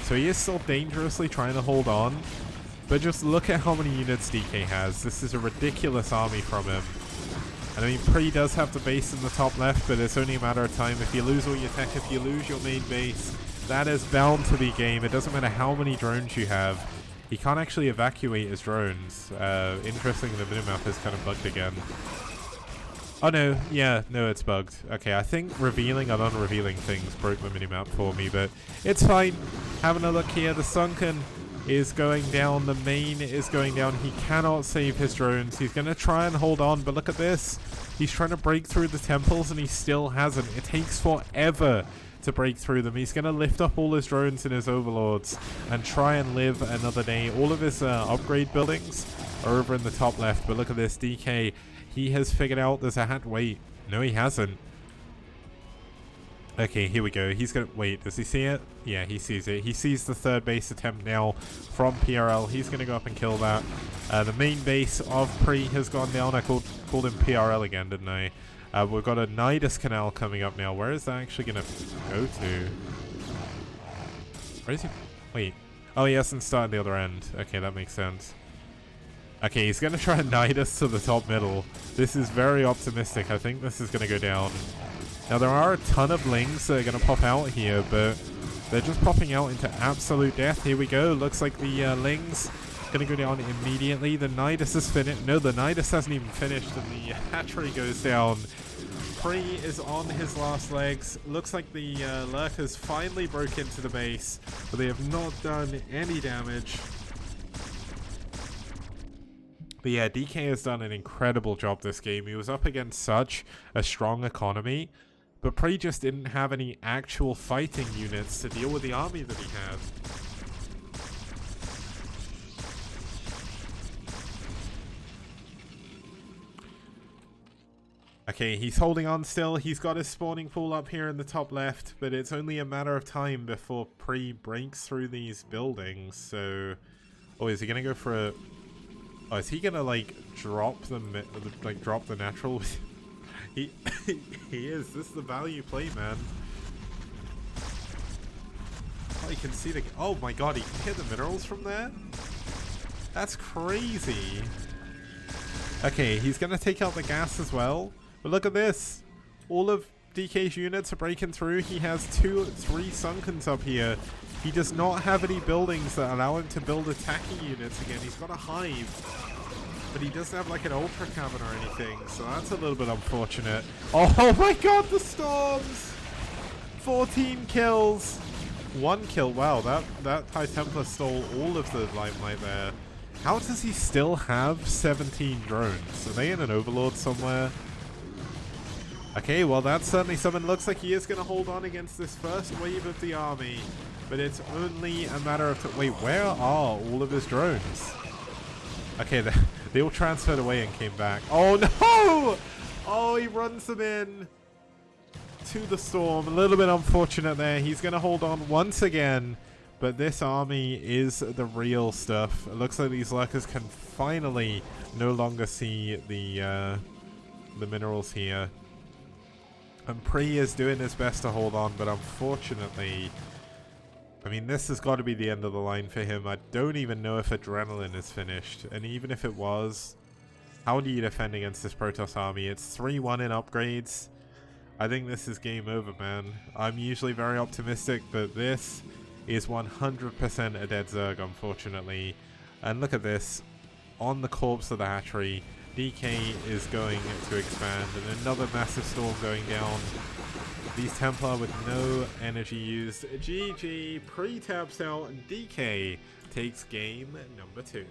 So he is still dangerously trying to hold on, but just look at how many units DK has. This is a ridiculous army from him. And I mean, Pre does have the base in the top left, but it's only a matter of time. If you lose all your tech, if you lose your main base, that is bound to be game. It doesn't matter how many drones you have. He can't actually evacuate his drones. Interesting, the minimap is kind of bugged again. Oh no, yeah, no, it's bugged. Okay, I think revealing and unrevealing things broke the minimap for me, but it's fine. Having a look here, the Sunken is going down, the main is going down. He cannot save his drones. He's going to try and hold on, but look at this. He's trying to break through the temples and he still hasn't. It takes forever to break through them. He's going to lift up all his drones and his overlords and try and live another day. All of his upgrade buildings are over in the top left, but look at this, DK. He has figured out there's a hat. Wait, no he hasn't. Okay, here we go. He's gonna... Wait, does he see it? Yeah, he sees it. He sees the 3rd base attempt now from PRL. He's gonna go up and kill that. The main base of Pre has gone down. I called him PRL again, didn't I? We've got a Nidus Canal coming up now. Where is that actually gonna go to? Where is he? Wait. Oh, he hasn't started the other end. Okay, that makes sense. Okay, he's gonna try and Nidus to the top middle. This is very optimistic. I think this is gonna go down. Now, there are a ton of Lings that are going to pop out here, but they're just popping out into absolute death. Here we go. Looks like the Lings going to go down immediately. The Nidus is finished. No, the Nidus hasn't even finished, and the hatchery goes down. Pre is on his last legs. Looks like the Lurkers finally broke into the base, but they have not done any damage. But yeah, DK has done an incredible job this game. He was up against such a strong economy, but Prey just didn't have any actual fighting units to deal with the army that he had. Okay, he's holding on still. He's got his spawning pool up here in the top left, but it's only a matter of time before Prey breaks through these buildings. So, oh, is he gonna go for a... Oh, is he gonna like drop the natural? he is. This is the value play, man. Oh, you can see the... Oh my god, he can hit the minerals from there? That's crazy. Okay, he's gonna take out the gas as well. But look at this. All of DK's units are breaking through. He has 2, 3 Sunkens up here. He does not have any buildings that allow him to build attacking units again. He's got a hive, but he doesn't have like an ultra cabin or anything, so that's a little bit unfortunate. Oh my god, the storms! 14 kills! 1 kill. Wow, that High Templar stole all of the limelight there. How does he still have 17 drones? Are they in an Overlord somewhere? Okay, well that's certainly something. Looks like he is going to hold on against this first wave of the army. But it's only a matter of... Wait, where are all of his drones? Okay, they all transferred away and came back. Oh no! Oh, he runs them in to the storm. A little bit unfortunate there. He's going to hold on once again. But this army is the real stuff. It looks like these lurkers can finally no longer see the minerals here. And Pri is doing his best to hold on, but unfortunately, I mean, this has got to be the end of the line for him. I don't even know if Adrenaline is finished. And even if it was, how do you defend against this Protoss army? It's 3-1 in upgrades. I think this is game over, man. I'm usually very optimistic, but this is 100% a dead Zerg, unfortunately. And look at this. On the corpse of the hatchery, DK is going to expand, and another massive storm going down. These Templar with no energy used. GG, pre-taps out, and DK takes game number 2.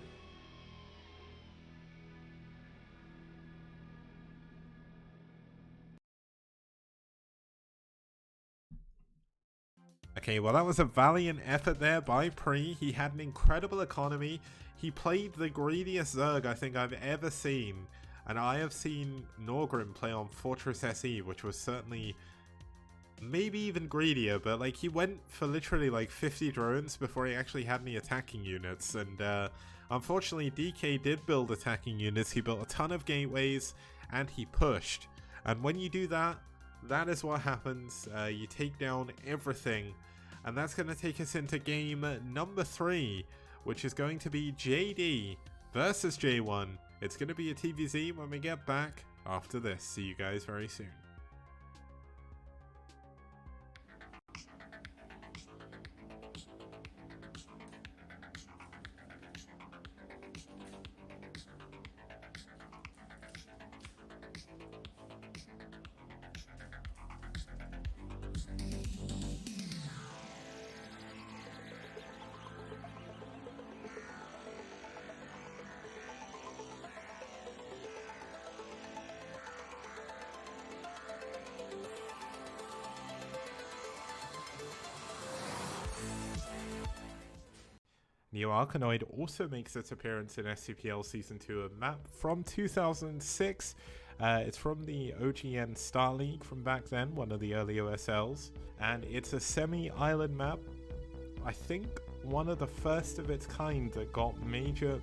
Okay, well that was a valiant effort there by Pri. He had an incredible economy. He played the greediest Zerg I think I've ever seen. And I have seen Norgrim play on Fortress SE, which was certainly maybe even greedier, but like he went for literally like 50 drones before he actually had any attacking units. And unfortunately DK did build attacking units. He built a ton of gateways and he pushed. And when you do that, that is what happens. You take down everything. And that's going to take us into game number 3, which is going to be JD versus J1. It's going to be a TVZ when we get back after this. See you guys very soon. Neo Arkanoid also makes its appearance in STPL Season 2, a map from 2006. It's from the OGN Star League from back then, one of the early OSLs. And it's a semi-island map. I think one of the first of its kind that got major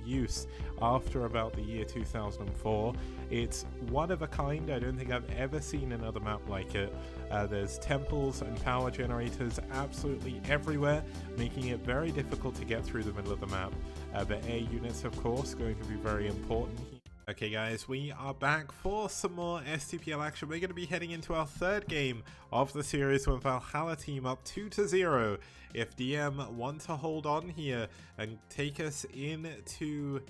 use after about the year 2004. It's one of a kind. I don't think I've ever seen another map like it. There's temples and power generators absolutely everywhere, making it very difficult to get through the middle of the map. But air units, of course, going to be very important. Okay guys, we are back for some more STPL action. We're going to be heading into our third game of the series with Valhalla team up 2-0. If DM want to hold on here and take us into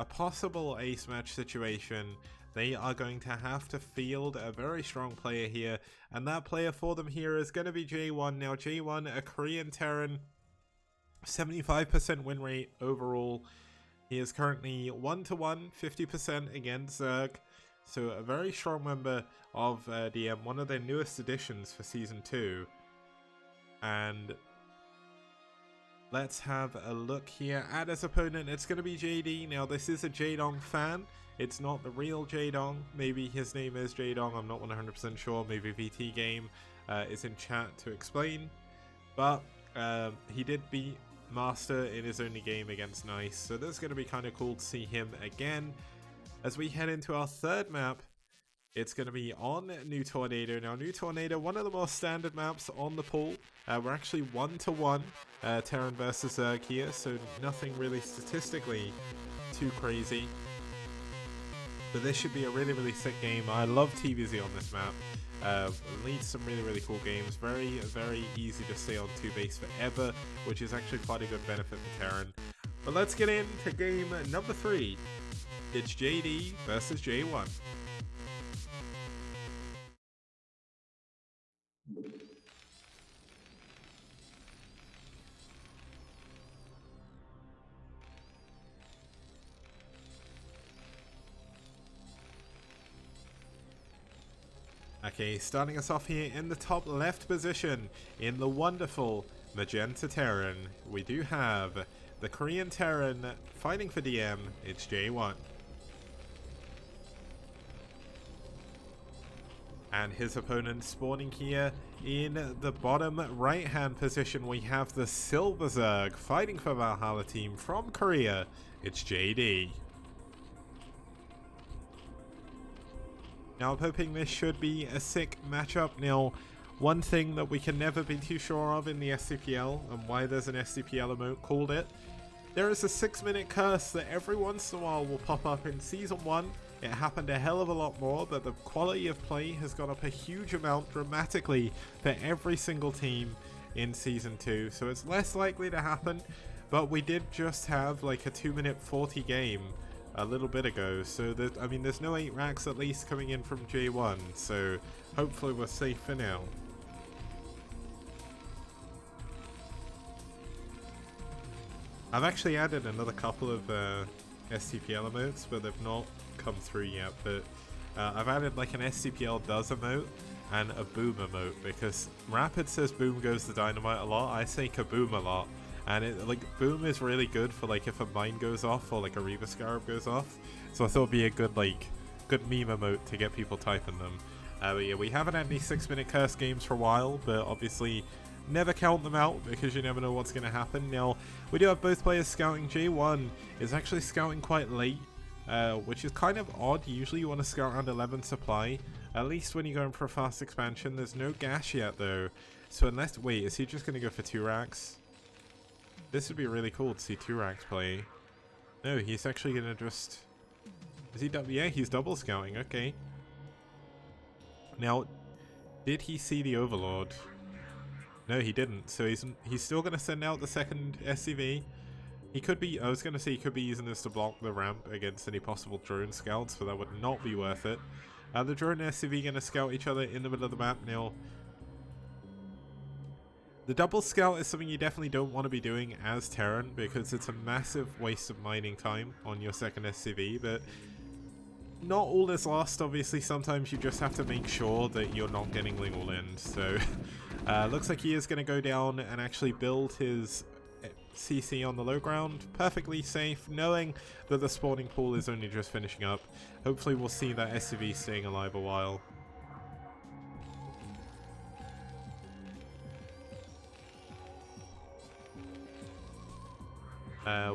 a possible ace match situation, they are going to have to field a very strong player here. And that player for them here is going to be J1. Now J1, a Korean Terran, 75% win rate overall. He is currently 1-1, 50% against Zerg. So a very strong member of DM, one of their newest additions for Season 2. And let's have a look here at his opponent. It's going to be JD. Now this is a Jaedong fan. It's not the real Jaedong. Maybe his name is Jaedong. I'm not 100% sure. Maybe VT Game is in chat to explain. But he did beat Master in his only game against Nice, so this is going to be kind of cool to see him again. As we head into our third map, it's going to be on New Tornado. Now New Tornado, one of the more standard maps on the pool. We're actually 1-1 Terran versus Zerg here, so nothing really statistically too crazy. But this should be a really sick game. I love TVZ on this map. Leads some really cool games. Very easy to stay on 2 base forever, which is actually quite a good benefit for Terran. But let's get into game number 3. It's JD versus J1. Okay, starting us off here in the top left position in the wonderful Magenta Terran, we do have the Korean Terran fighting for DM. It's J1. And his opponent spawning here in the bottom right hand position. We have the Silver Zerg fighting for Valhalla team from Korea. It's JD. Now I'm hoping this should be a sick matchup. Now, one thing that we can never be too sure of in the STPL, and why there's an STPL emote called it, there is a 6-minute curse that every once in a while will pop up in Season 1. It happened a hell of a lot more, but the quality of play has gone up a huge amount dramatically for every single team in Season 2. So it's less likely to happen, but we did just have like a 2-minute 40 game a little bit ago. So I mean, there's no 8 racks at least coming in from J1, so hopefully we're safe for now. I've actually added another couple of STPL emotes, but they've not come through yet. But I've added like an STPL does emote and a boom emote, because Rapid says boom goes to dynamite a lot. I say kaboom a lot, and it like boom is really good for like if a mine goes off or like a Reaver Scarab goes off. So I thought it'd be a good meme emote to get people typing them. But yeah, we haven't had any 6-minute curse games for a while, but obviously never count them out because you never know what's going to happen. Now, we do have both players scouting. J1 is actually scouting quite late, which is kind of odd. Usually you want to scout around 11 supply, at least when you're going for a fast expansion. There's no gas yet though, so unless, wait, is he just going to go for 2 racks? This would be really cool to see 2 racks play. No, he's actually going to just, is he yeah, he's double scouting, okay. Now, did he see the Overlord? No, he didn't. So he's still going to send out the second SCV. He could be, I was going to say he could be using this to block the ramp against any possible drone scouts, but that would not be worth it. The drone and SCV going to scout each other in the middle of the map now. The double scout is something you definitely don't want to be doing as Terran, because it's a massive waste of mining time on your second SCV, but not all is lost. Obviously, sometimes you just have to make sure that you're not getting Lingle in. So, looks like he is going to go down and actually build his CC on the low ground. Perfectly safe, knowing that the spawning pool is only just finishing up. Hopefully, we'll see that SCV staying alive a while.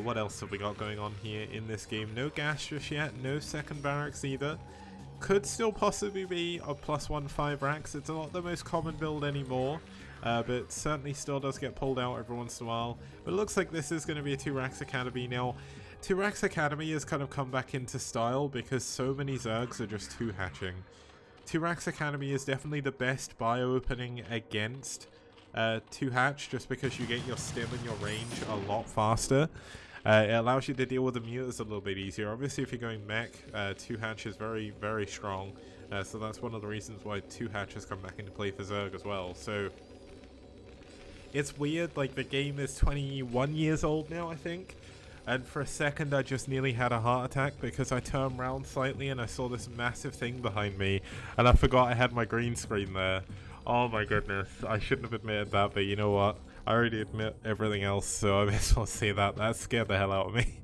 What else have we got going on here in this game? No gas just yet, no second barracks either. Could still possibly be a +1 racks. It's not the most common build anymore, but certainly still does get pulled out every once in a while. But it looks like this is going to be a 2 racks academy. Now, 2 racks academy has kind of come back into style because so many Zergs are just 2 hatching. 2 racks academy is definitely the best bio opening against 2 hatch, just because you get your stim and your range a lot faster. It allows you to deal with the mutas a little bit easier. Obviously, if you're going mech, 2 hatch is very, very strong. So that's one of the reasons why 2 hatch has come back into play for Zerg as well. So it's weird, like the game is 21 years old now, I think. And for a second, I just nearly had a heart attack because I turned around slightly and I saw this massive thing behind me. And I forgot I had my green screen there. Oh my goodness, I shouldn't have admitted that, but you know what? I already admit everything else, so I may as well say that. That scared the hell out of me.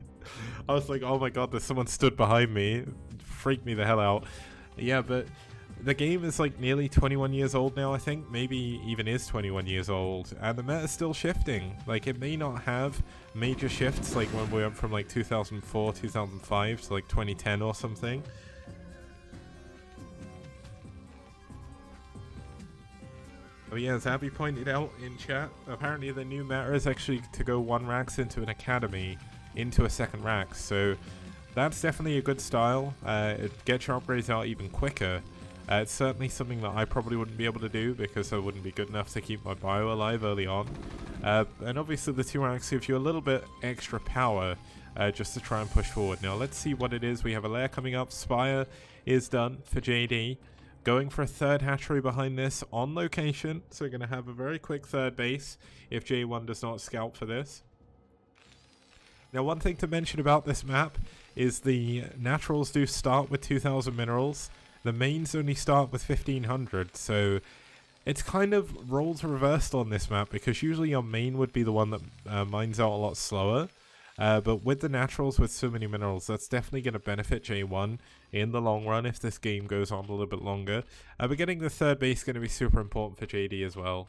I was like, oh my god, there's someone stood behind me. It freaked me the hell out. Yeah, but the game is like nearly 21 years old now, I think. Maybe even is 21 years old. And the meta is still shifting. Like, it may not have major shifts like when we went from like 2004, 2005 to like 2010 or something. Oh yeah, as Abby pointed out in chat, apparently the new meta is actually to go 1 racks into an academy, into a second rack, so that's definitely a good style. It gets your upgrades out even quicker. It's certainly something that I probably wouldn't be able to do because I wouldn't be good enough to keep my bio alive early on. And obviously the 2 racks gives you a little bit extra power just to try and push forward. Now let's see what it is. We have a lair coming up. Spire is done for JD. Going for a 3rd hatchery behind this on location, so we're going to have a very quick 3rd base if J1 does not scout for this. Now, one thing to mention about this map is the naturals do start with 2,000 minerals. The mains only start with 1,500, so it's kind of roles reversed on this map because usually your main would be the one that mines out a lot slower. But with the naturals, with so many minerals, that's definitely going to benefit J1 in the long run if this game goes on a little bit longer. But getting the third base is going to be super important for JD as well.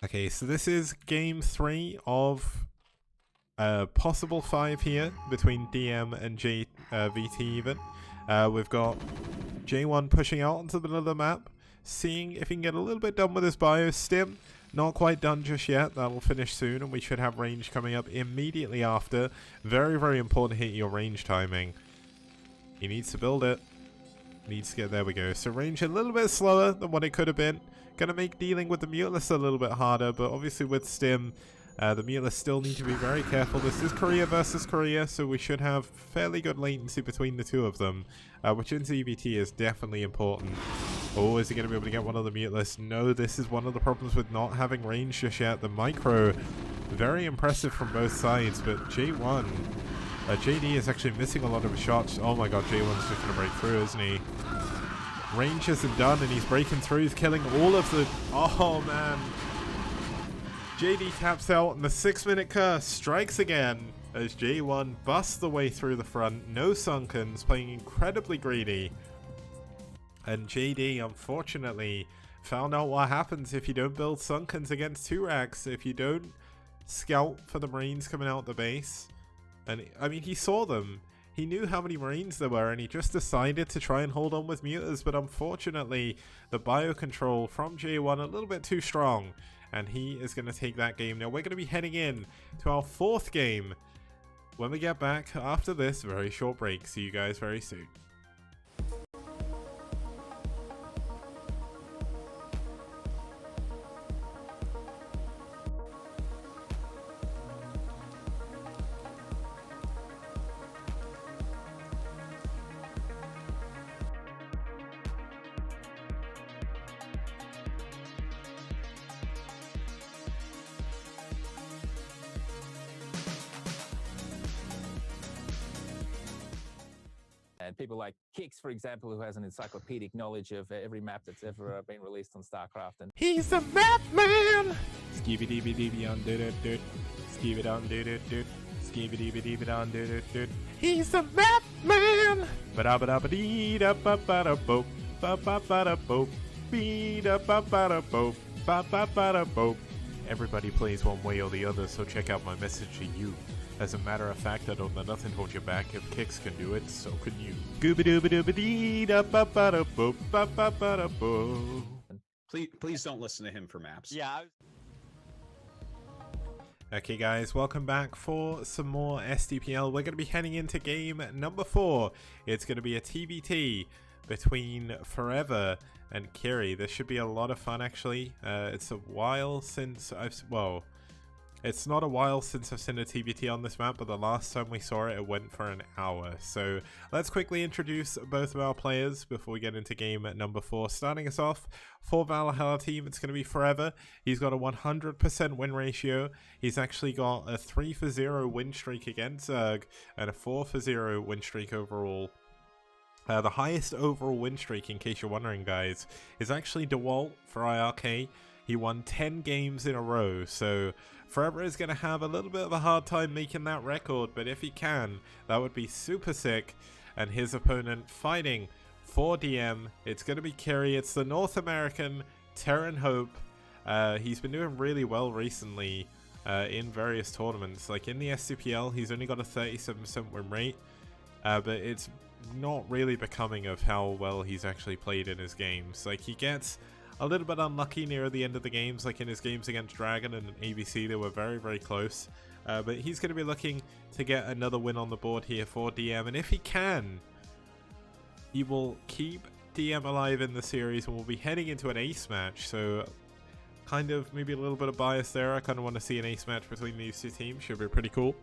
Okay, so this is game 3 of possible 5 here between DM and VT even. We've got J1 pushing out onto the middle of the map, seeing if he can get a little bit done with his bio. Stim, not quite done just yet. That'll finish soon, and we should have range coming up immediately after. Very, very important to hit your range timing. He needs to build it. Needs to get, there we go. So range a little bit slower than what it could have been. Gonna make dealing with the Mutalist a little bit harder, but obviously with Stim, the Mutalists still need to be very careful. This is Korea versus Korea, so we should have fairly good latency between the two of them, which in ZVT is definitely important. Oh, is he going to be able to get one of the Mutalists? No, this is one of the problems with not having range just yet. The micro, very impressive from both sides, but J1, JD is actually missing a lot of his shots. Oh my god, J1's just going to break through, isn't he? Range isn't done, and he's breaking through. He's killing all of the... Oh, man. JD taps out, and the 6-minute curse strikes again as J1 busts the way through the front. No Sunkens, playing incredibly greedy. And JD, unfortunately, found out what happens if you don't build Sunkens against 2 racks. If you don't scout for the Marines coming out the base. And, I mean, he saw them. He knew how many Marines there were, and he just decided to try and hold on with Mutas. But unfortunately, the bio control from J1 a little bit too strong. And he is going to take that game. Now we're going to be heading in to our 4th game when we get back after this very short break. See you guys very soon. And people like Kix, for example, who has an encyclopedic knowledge of every map that's ever been released on StarCraft. And he's a map man! Skibidi on do do. Skibidi on do do. Skibidi on do do. He's a map man! Ba-da-ba-da-ba-dee da ba-ba-da-bo. Ba-ba-ba-da-bo. Be-da-ba-ba-da-bo. Ba-ba-ba-da-bo. Everybody plays one way or the other, so check out my message to you. As a matter of fact, I don't let nothing hold you back. If Kix can do it, so can you. Gooba-dooba-doo-ba-dee-da-ba-ba-da-bo. Please don't listen to him for maps. yeah, Okay guys, welcome back for some more STPL. We're going to be heading into game number 4. It's going to be a TBT between Forever and Kiri. This should be a lot of fun actually. It's a while since it's not a while since I've seen a TBT on this map, but the last time we saw it, it went for an hour. So let's quickly introduce both of our players before we get into game number 4. Starting us off, for Valhalla team, it's going to be Forever. He's got a 100% win ratio. He's actually got a 3-for-0 win streak against Zerg and a 4-for-0 win streak overall. The highest overall win streak, in case you're wondering guys, is actually DeWalt for IRK. He won 10 games in a row, so Forever is going to have a little bit of a hard time making that record, but if he can, that would be super sick. And his opponent fighting for DM, it's going to be Kiri. It's the North American Terran Hope. He's been doing really well recently in various tournaments. Like in the STPL, he's only got a 37% win rate, but it's not really becoming of how well he's actually played in his games. Like he gets a little bit unlucky near the end of the games, like in his games against Dragon and ABC, they were very, very close. But he's going to be looking to get another win on the board here for DM, and if he can, he will keep DM alive in the series, and we'll be heading into an ace match, so kind of maybe a little bit of bias there. I kind of want to see an ace match between these two teams, should be pretty cool.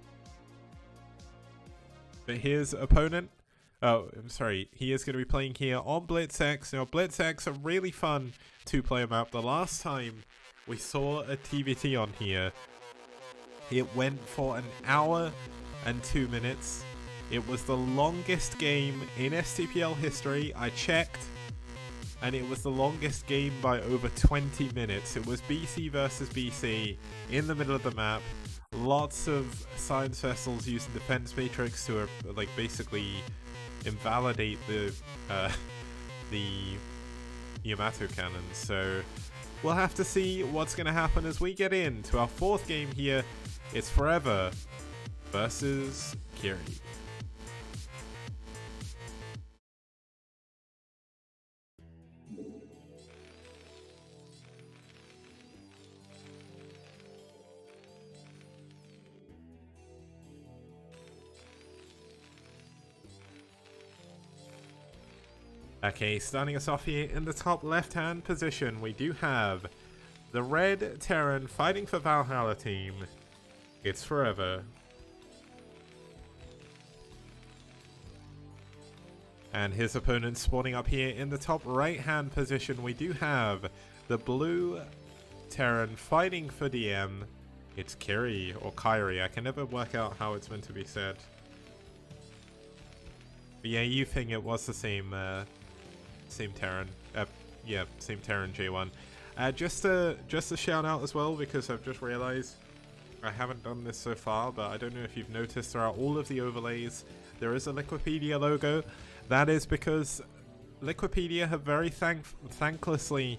But his opponent, oh, I'm sorry, he is going to be playing here on BlitzX. Now, BlitzX, a really fun 2-player map. The last time we saw a TBT on here, it went for 1 hour and 2 minutes. It was the longest game in STPL history. I checked. and it was the longest game by over 20 minutes. It was BC versus BC in the middle of the map. Lots of science vessels using defense matrix to like basically invalidate the Yamato cannons. So we'll have to see what's going to happen as we get into our fourth game here. It's Forever versus Kiri. Okay, starting us off here in the top left-hand position, we do have the Red Terran fighting for Valhalla team. It's Forever. And his opponent spawning up here in the top right-hand position, we do have the Blue Terran fighting for DM. It's Kiri, or Kyrie. I can never work out how it's meant to be said. But yeah, you think it was the same Terran. Yeah, same Terran J1. Just a shout out as well, because I've just realized I haven't done this so far, but I don't know if you've noticed throughout all of the overlays there is a Liquipedia logo. That is because Liquipedia have very thanklessly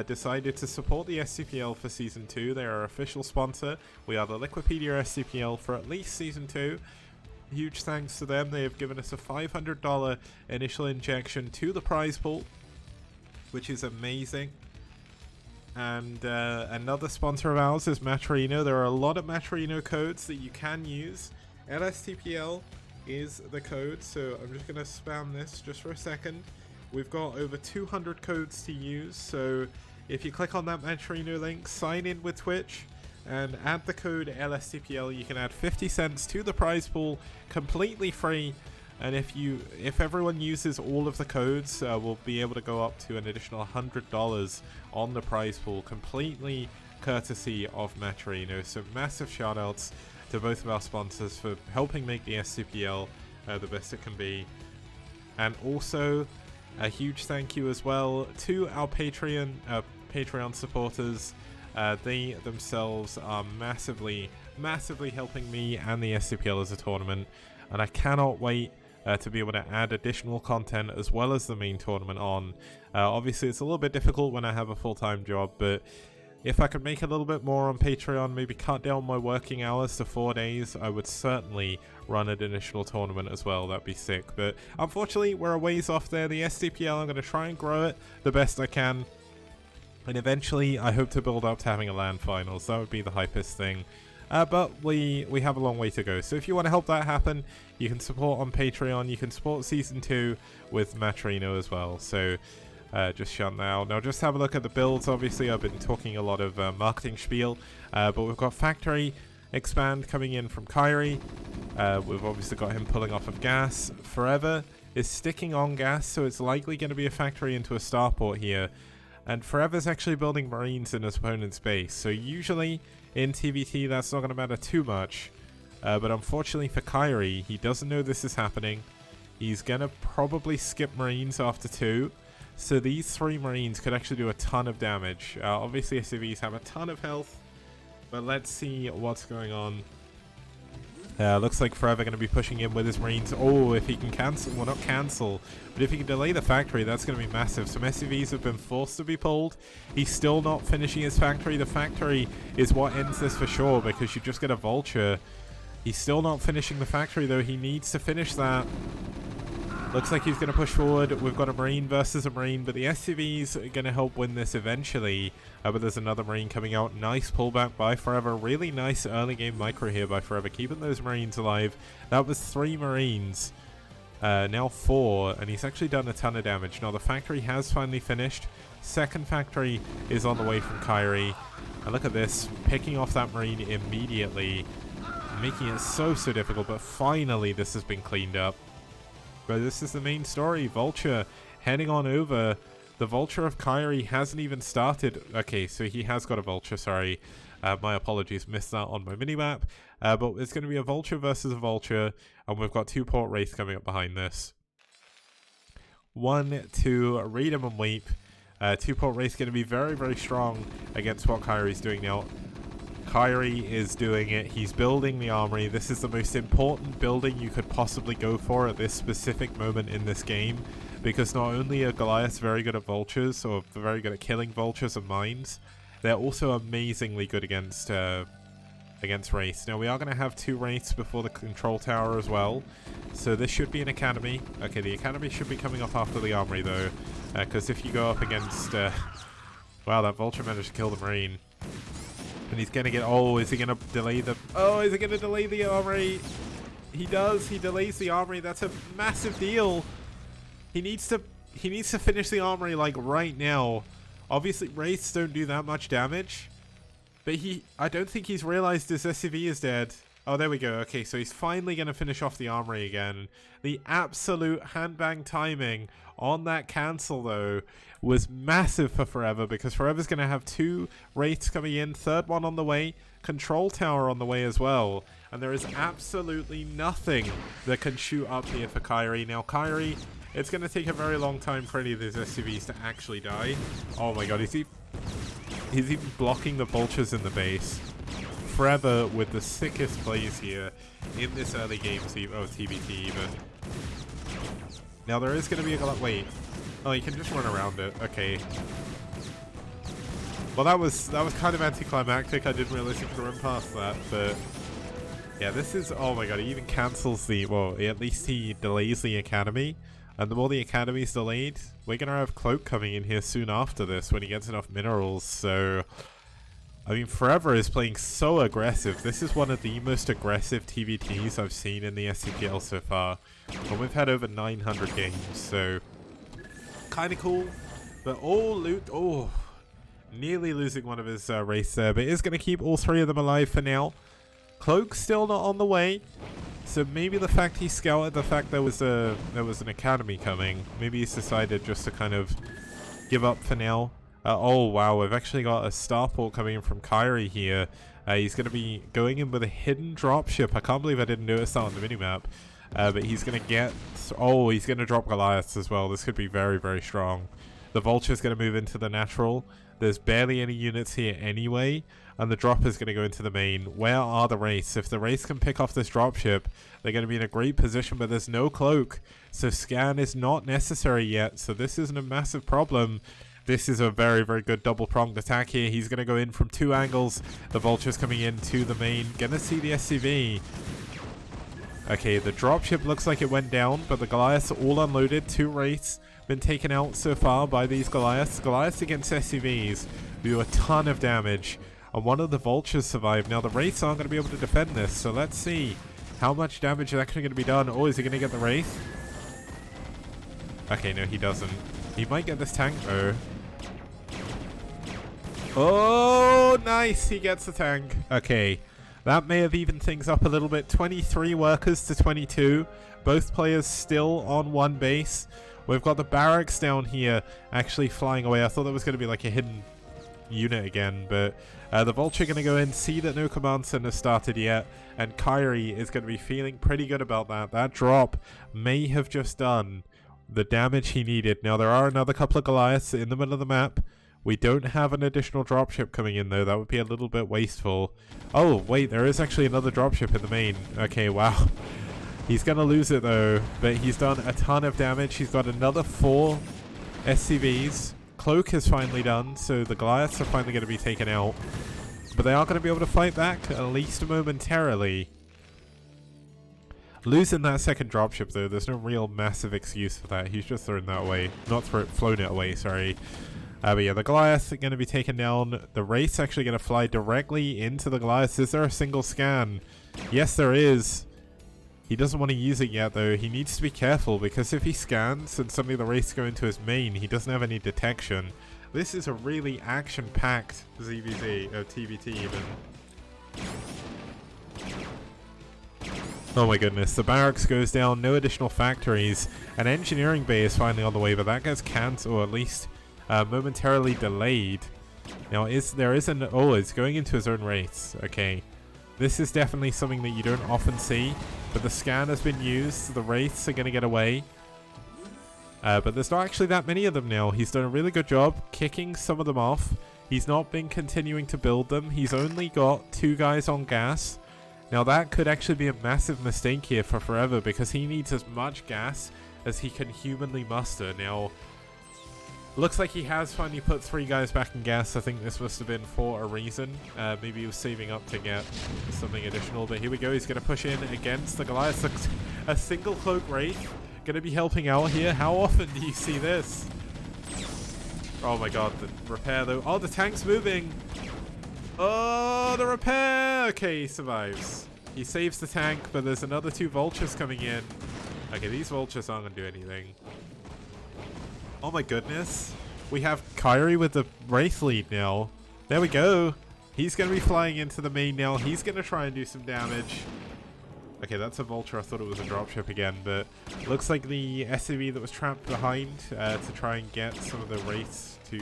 decided to support the STPL for Season 2. They are our official sponsor. We are the Liquipedia STPL for at least Season 2. Huge thanks to them. They have given us a $500 initial injection to the prize pool, which is amazing. And another sponsor of ours is Matrino. There are a lot of Matrino codes that you can use. LSTPL is the code, so I'm just going to spam this just for a second. We've got over 200 codes to use, so if you click on that Matrino link, sign in with Twitch, and add the code LSTPL, you can add 50 cents to the prize pool completely free. And if everyone uses all of the codes, we'll be able to go up to an additional $100 on the prize pool, completely courtesy of Matrino. So massive shout outs to both of our sponsors for helping make the STPL the best it can be. And also a huge thank you as well to our Patreon supporters. They themselves are massively helping me and the STPL as a tournament, and I cannot wait to be able to add additional content as well as the main tournament on. Obviously it's a little bit difficult when I have a full-time job, but if I could make a little bit more on Patreon, maybe cut down my working hours to 4 days, I would certainly run an additional tournament as well. That'd be sick. But unfortunately we're a ways off there. The STPL, I'm going to try and grow it the best I can, and eventually I hope to build up to having a LAN finals. That would be the hypest thing. But we have a long way to go. So if you want to help that happen, you can support on Patreon. You can support Season 2 with Matrino as well. So just shut now. Now just have a look at the builds. Obviously I've been talking a lot of marketing spiel. But we've got Factory Expand coming in from Kyrie. We've obviously got him pulling off of gas. Forever is sticking on gas, so it's likely going to be a factory into a starport here. And Forever's actually building Marines in his opponent's base. So usually in TVT that's not going to matter too much. But unfortunately for Kyrie, he doesn't know this is happening. He's going to probably skip Marines after 2. So these 3 Marines could actually do a ton of damage. Obviously SCVs have a ton of health. But let's see what's going on. Looks like Forever going to be pushing in with his Marines. Oh, if he can cancel, well not cancel, but if he can delay the factory, that's going to be massive. Some SCVs have been forced to be pulled. He's still not finishing his factory. The factory is what ends this for sure, because you just get a vulture. He's still not finishing the factory though. He needs to finish that. Looks like he's going to push forward. We've got a Marine versus a Marine, but the SCVs are going to help win this eventually. But there's another Marine coming out. Nice pullback by Forever. Really nice early game micro here by Forever, keeping those Marines alive. That was 3 Marines. Now 4, and he's actually done a ton of damage. Now the factory has finally finished. Second factory is on the way from Kyrie. And look at this, picking off that Marine immediately, making it so difficult, but finally this has been cleaned up. But this is the main story. Vulture heading on over. The Vulture of Kyrie hasn't even started. Okay, so he has got a Vulture, sorry. My apologies, missed that on my minimap. But it's going to be a Vulture versus a Vulture, and we've got 2 Port Wraith coming up behind this. 1, 2, read 'em and weep. Two-port race going to be very, very strong against what Kyrie's doing now. Kyrie is doing it. He's building the armory. This is the most important building you could possibly go for at this specific moment in this game, because not only are Goliaths very good at vultures, or very good at killing vultures and mines, they're also amazingly good against Wraiths. Now we are going to have 2 Wraiths before the control tower as well, so this should be an academy. Okay, the academy should be coming up after the armory though, because if you go up against... wow, that vulture managed to kill the marine. And he's going to get... oh, is he going to delay the... oh, is he going to delay the armory? He does. He delays the armory. That's a massive deal. He needs to finish the armory like right now. Obviously, Wraiths don't do that much damage. But I don't think he's realized his SCV is dead. Oh, there we go. Okay, so he's finally going to finish off the armory again. The absolute handbang timing on that cancel, though, was massive for Forever, because Forever's going to have 2 Wraiths coming in, 3rd one on the way, control tower on the way as well. And there is absolutely nothing that can shoot up here for Kyrie. Now, Kyrie, it's going to take a very long time for any of these SCVs to actually die. Oh my god, he's even blocking the vultures in the base. Forever with the sickest plays here in this early game, TBT even. Now there is going to be a... wait. Oh, you can just run around it. Okay. Well, that was kind of anticlimactic. I didn't realize you could run past that, but... yeah, this is... oh my god, he even cancels the... well, at least he delays the academy. And the more the academy's delayed, we're going to have Cloak coming in here soon after this when he gets enough minerals, so... I mean, Forever is playing so aggressive. This is one of the most aggressive TVTs I've seen in the STPL so far. And we've had over 900 games, so... kind of cool. But nearly losing one of his race there, but is going to keep all 3 of them alive for now. Cloak's still not on the way. So maybe the fact he scouted the fact there was an academy coming, maybe he's decided just to kind of give up for now. Oh wow, we've actually got a starport coming in from Kyrie here. He's going to be going in with a hidden dropship. I can't believe I didn't notice that on the minimap. But he's going to get... oh, he's going to drop Goliaths as well. This could be very, very strong. The Vulture's going to move into the natural. There's barely any units here anyway. And the drop is going to go into the main. Where are the Wraiths? If the Wraiths can pick off this dropship, they're going to be in a great position, but there's no cloak. So scan is not necessary yet. So this isn't a massive problem. This is a very, very good double-pronged attack here. He's going to go in from 2 angles. The Vulture's coming in to the main. Gonna see the SCV. Okay, the dropship looks like it went down, but the Goliaths are all unloaded. 2 Wraiths been taken out so far by these Goliaths. Goliaths against SCVs do a ton of damage. And one of the Vultures survived. Now, the Wraiths aren't going to be able to defend this, so let's see how much damage is actually going to be done. Oh, is he going to get the Wraith? Okay, no, he doesn't. He might get this tank, though. Oh, nice. He gets the tank. Okay. That may have evened things up a little bit. 23 workers to 22. Both players still on 1 base. We've got the barracks down here actually flying away. I thought that was going to be like a hidden unit again, but the Vulture going to go in, see that no command center started yet, and Kyrie is going to be feeling pretty good about that. That drop may have just done the damage he needed. Now, there are another couple of Goliaths in the middle of the map. We don't have an additional dropship coming in, though. That would be a little bit wasteful. Oh, wait, there is actually another dropship in the main. Okay, wow. He's going to lose it, though, but he's done a ton of damage. He's got another 4 SCVs. Cloak is finally done, so the Goliaths are finally going to be taken out. But they are going to be able to fight back, at least momentarily. Losing that second dropship, though, there's no real massive excuse for that. He's just thrown that away. Not flown it away, sorry. But yeah, the Goliaths are going to be taken down. The Wraith's actually going to fly directly into the Goliaths. Is there a single scan? Yes, there is. He doesn't want to use it yet, though. He needs to be careful, because if he scans and suddenly the Wraiths go into his main, he doesn't have any detection. This is a really action-packed ZVZ, TVT even. Oh my goodness, the barracks goes down, no additional factories. An engineering bay is finally on the way, but that gets cancelled, or at least momentarily delayed. Now, there is an... oh, it's going into his own Wraiths. Okay. This is definitely something that you don't often see, but the scan has been used, so the Wraiths are going to get away. But there's not actually that many of them now. He's done a really good job kicking some of them off. He's not been continuing to build them. He's only got 2 guys on gas. Now that could actually be a massive mistake here for Forever, because he needs as much gas as he can humanly muster. Now, looks like he has finally put 3 guys back in gas. I think this must have been for a reason. Maybe he was saving up to get something additional. But here we go. He's going to push in against the Goliath. A single Cloak Wraith going to be helping out here. How often do you see this? Oh my god, the repair though. Oh, the tank's moving. Oh, the repair. Okay, he survives. He saves the tank, but there's another 2 vultures coming in. Okay, these vultures aren't going to do anything. Oh my goodness. We have Kyrie with the Wraith lead now. There we go. He's going to be flying into the main now. He's going to try and do some damage. Okay, that's a vulture. I thought it was a dropship again, but looks like the SCV that was trapped behind to try and get some of the Wraiths to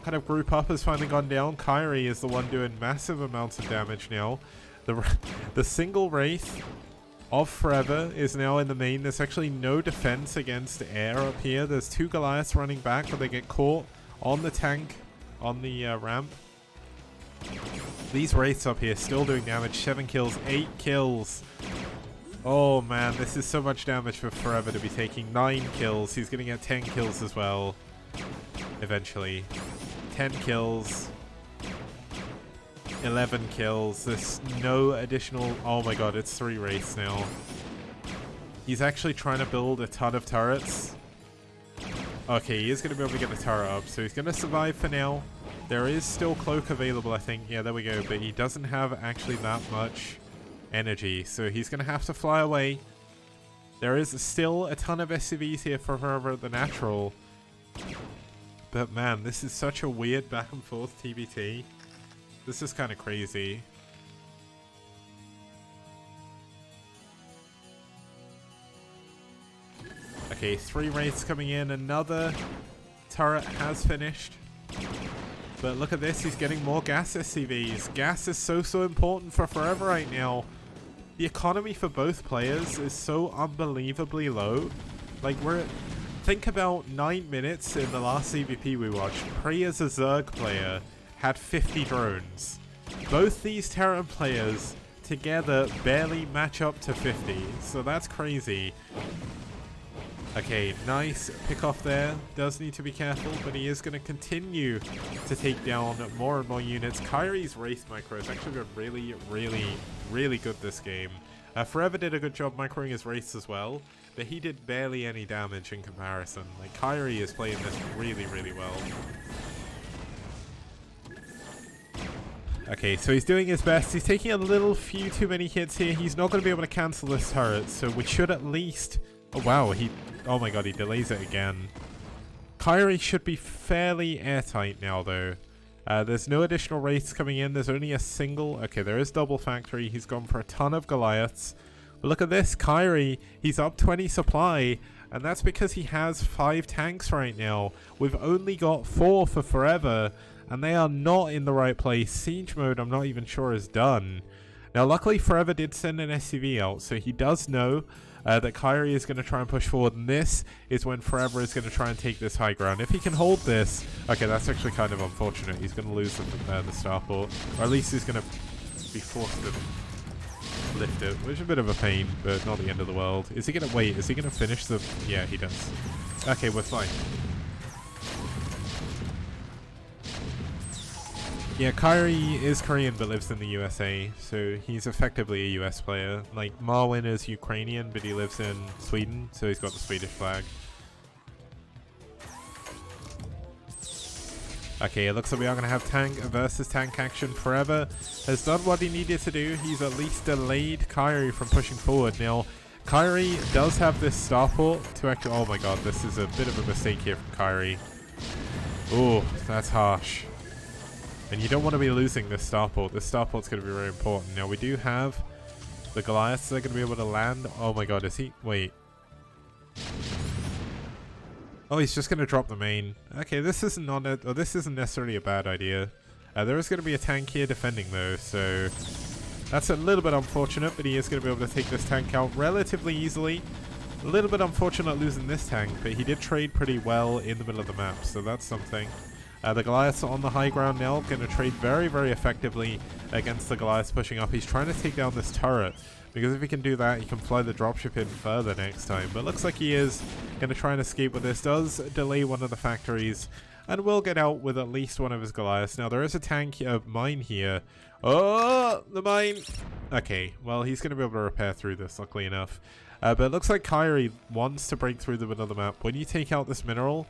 kind of group up has finally gone down. Kyrie is the one doing massive amounts of damage now. The single Wraith of Forever is now in the main. There's actually no defense against air up here. There's 2 Goliaths running back, but they get caught on the tank, on the ramp. These Wraiths up here still doing damage. 7 kills, 8 kills. Oh man, this is so much damage for Forever to be taking. 9 kills. He's going to get 10 kills as well. Eventually. 10 kills. 11 kills. There's no additional... Oh my god, it's 3 Wraiths now. He's actually trying to build a ton of turrets. Okay, he is going to be able to get the turret up, so he's going to survive for now. There is still Cloak available, I think. Yeah, there we go. But he doesn't have actually that much energy, so he's going to have to fly away. There is still a ton of SCVs here for Forever the Natural. But man, this is such a weird back and forth TBT. This is kind of crazy. Okay, 3 Wraiths coming in. Another turret has finished. But look at this, he's getting more gas SCVs. Gas is so important for Forever right now. The economy for both players is so unbelievably low. Like, think about 9 minutes in the last CVP we watched. Prey as a Zerg player had 50 drones. Both these Terran players together barely match up to 50. So that's crazy. Okay, nice pick off there. Does need to be careful, but he is going to continue to take down more and more units. Kyrie's Wraith micro has actually been really good this game. Forever did a good job microing his Wraiths as well, but he did barely any damage in comparison. Like, Kyrie is playing this really well. Okay, so he's doing his best. He's taking a few too many hits here. He's not going to be able to cancel this turret, so we should at least... Oh wow, oh my god, he delays it again. Kyrie should be fairly airtight now though. There's no additional Wraiths coming in. There's only a single... Okay, there is double factory. He's gone for a ton of Goliaths. But look at this, Kyrie, he's up 20 supply. And that's because he has 5 tanks right now. We've only got 4 for Forever. And they are not in the right place. Siege mode, I'm not even sure is done. Now, luckily, Forever did send an SCV out. So he does know... that Kyrie is going to try and push forward, and this is when Forever is going to try and take this high ground. If he can hold this... Okay, that's actually kind of unfortunate. He's going to lose the starport. Or at least he's going to be forced to lift it, which is a bit of a pain, but not the end of the world. Is he going to wait? Is he going to finish the... Yeah, he does. Okay, we're fine. Yeah, Kyrie is Korean but lives in the USA, so he's effectively a US player. Like, Marwin is Ukrainian, but he lives in Sweden, so he's got the Swedish flag. Okay, it looks like we are going to have tank versus tank action. Forever has done what he needed to do. He's at least delayed Kyrie from pushing forward. Now, Kyrie does have this starport to actually... Oh my god, this is a bit of a mistake here from Kyrie. Oh, that's harsh. And you don't want to be losing this starport. This starport's going to be very important. Now, we do have the Goliaths that are going to be able to land. Oh my god, is he... Wait. Oh, he's just going to drop the main. Okay, this isn't this isn't necessarily a bad idea. There is going to be a tank here defending though, so that's a little bit unfortunate, but he is going to be able to take this tank out relatively easily. A little bit unfortunate losing this tank, but he did trade pretty well in the middle of the map, so that's something. The Goliaths are on the high ground now, going to trade very, very effectively against the Goliaths pushing up. He's trying to take down this turret, because if he can do that, he can fly the dropship in further next time. But looks like he is going to try and escape with this. Does delay one of the factories, and will get out with at least one of his Goliaths. Now, there is a tank, mine here. Oh, the mine! Okay, well, he's going to be able to repair through this, luckily enough. But it looks like Kyrie wants to break through the middle of the map. When you take out this mineral,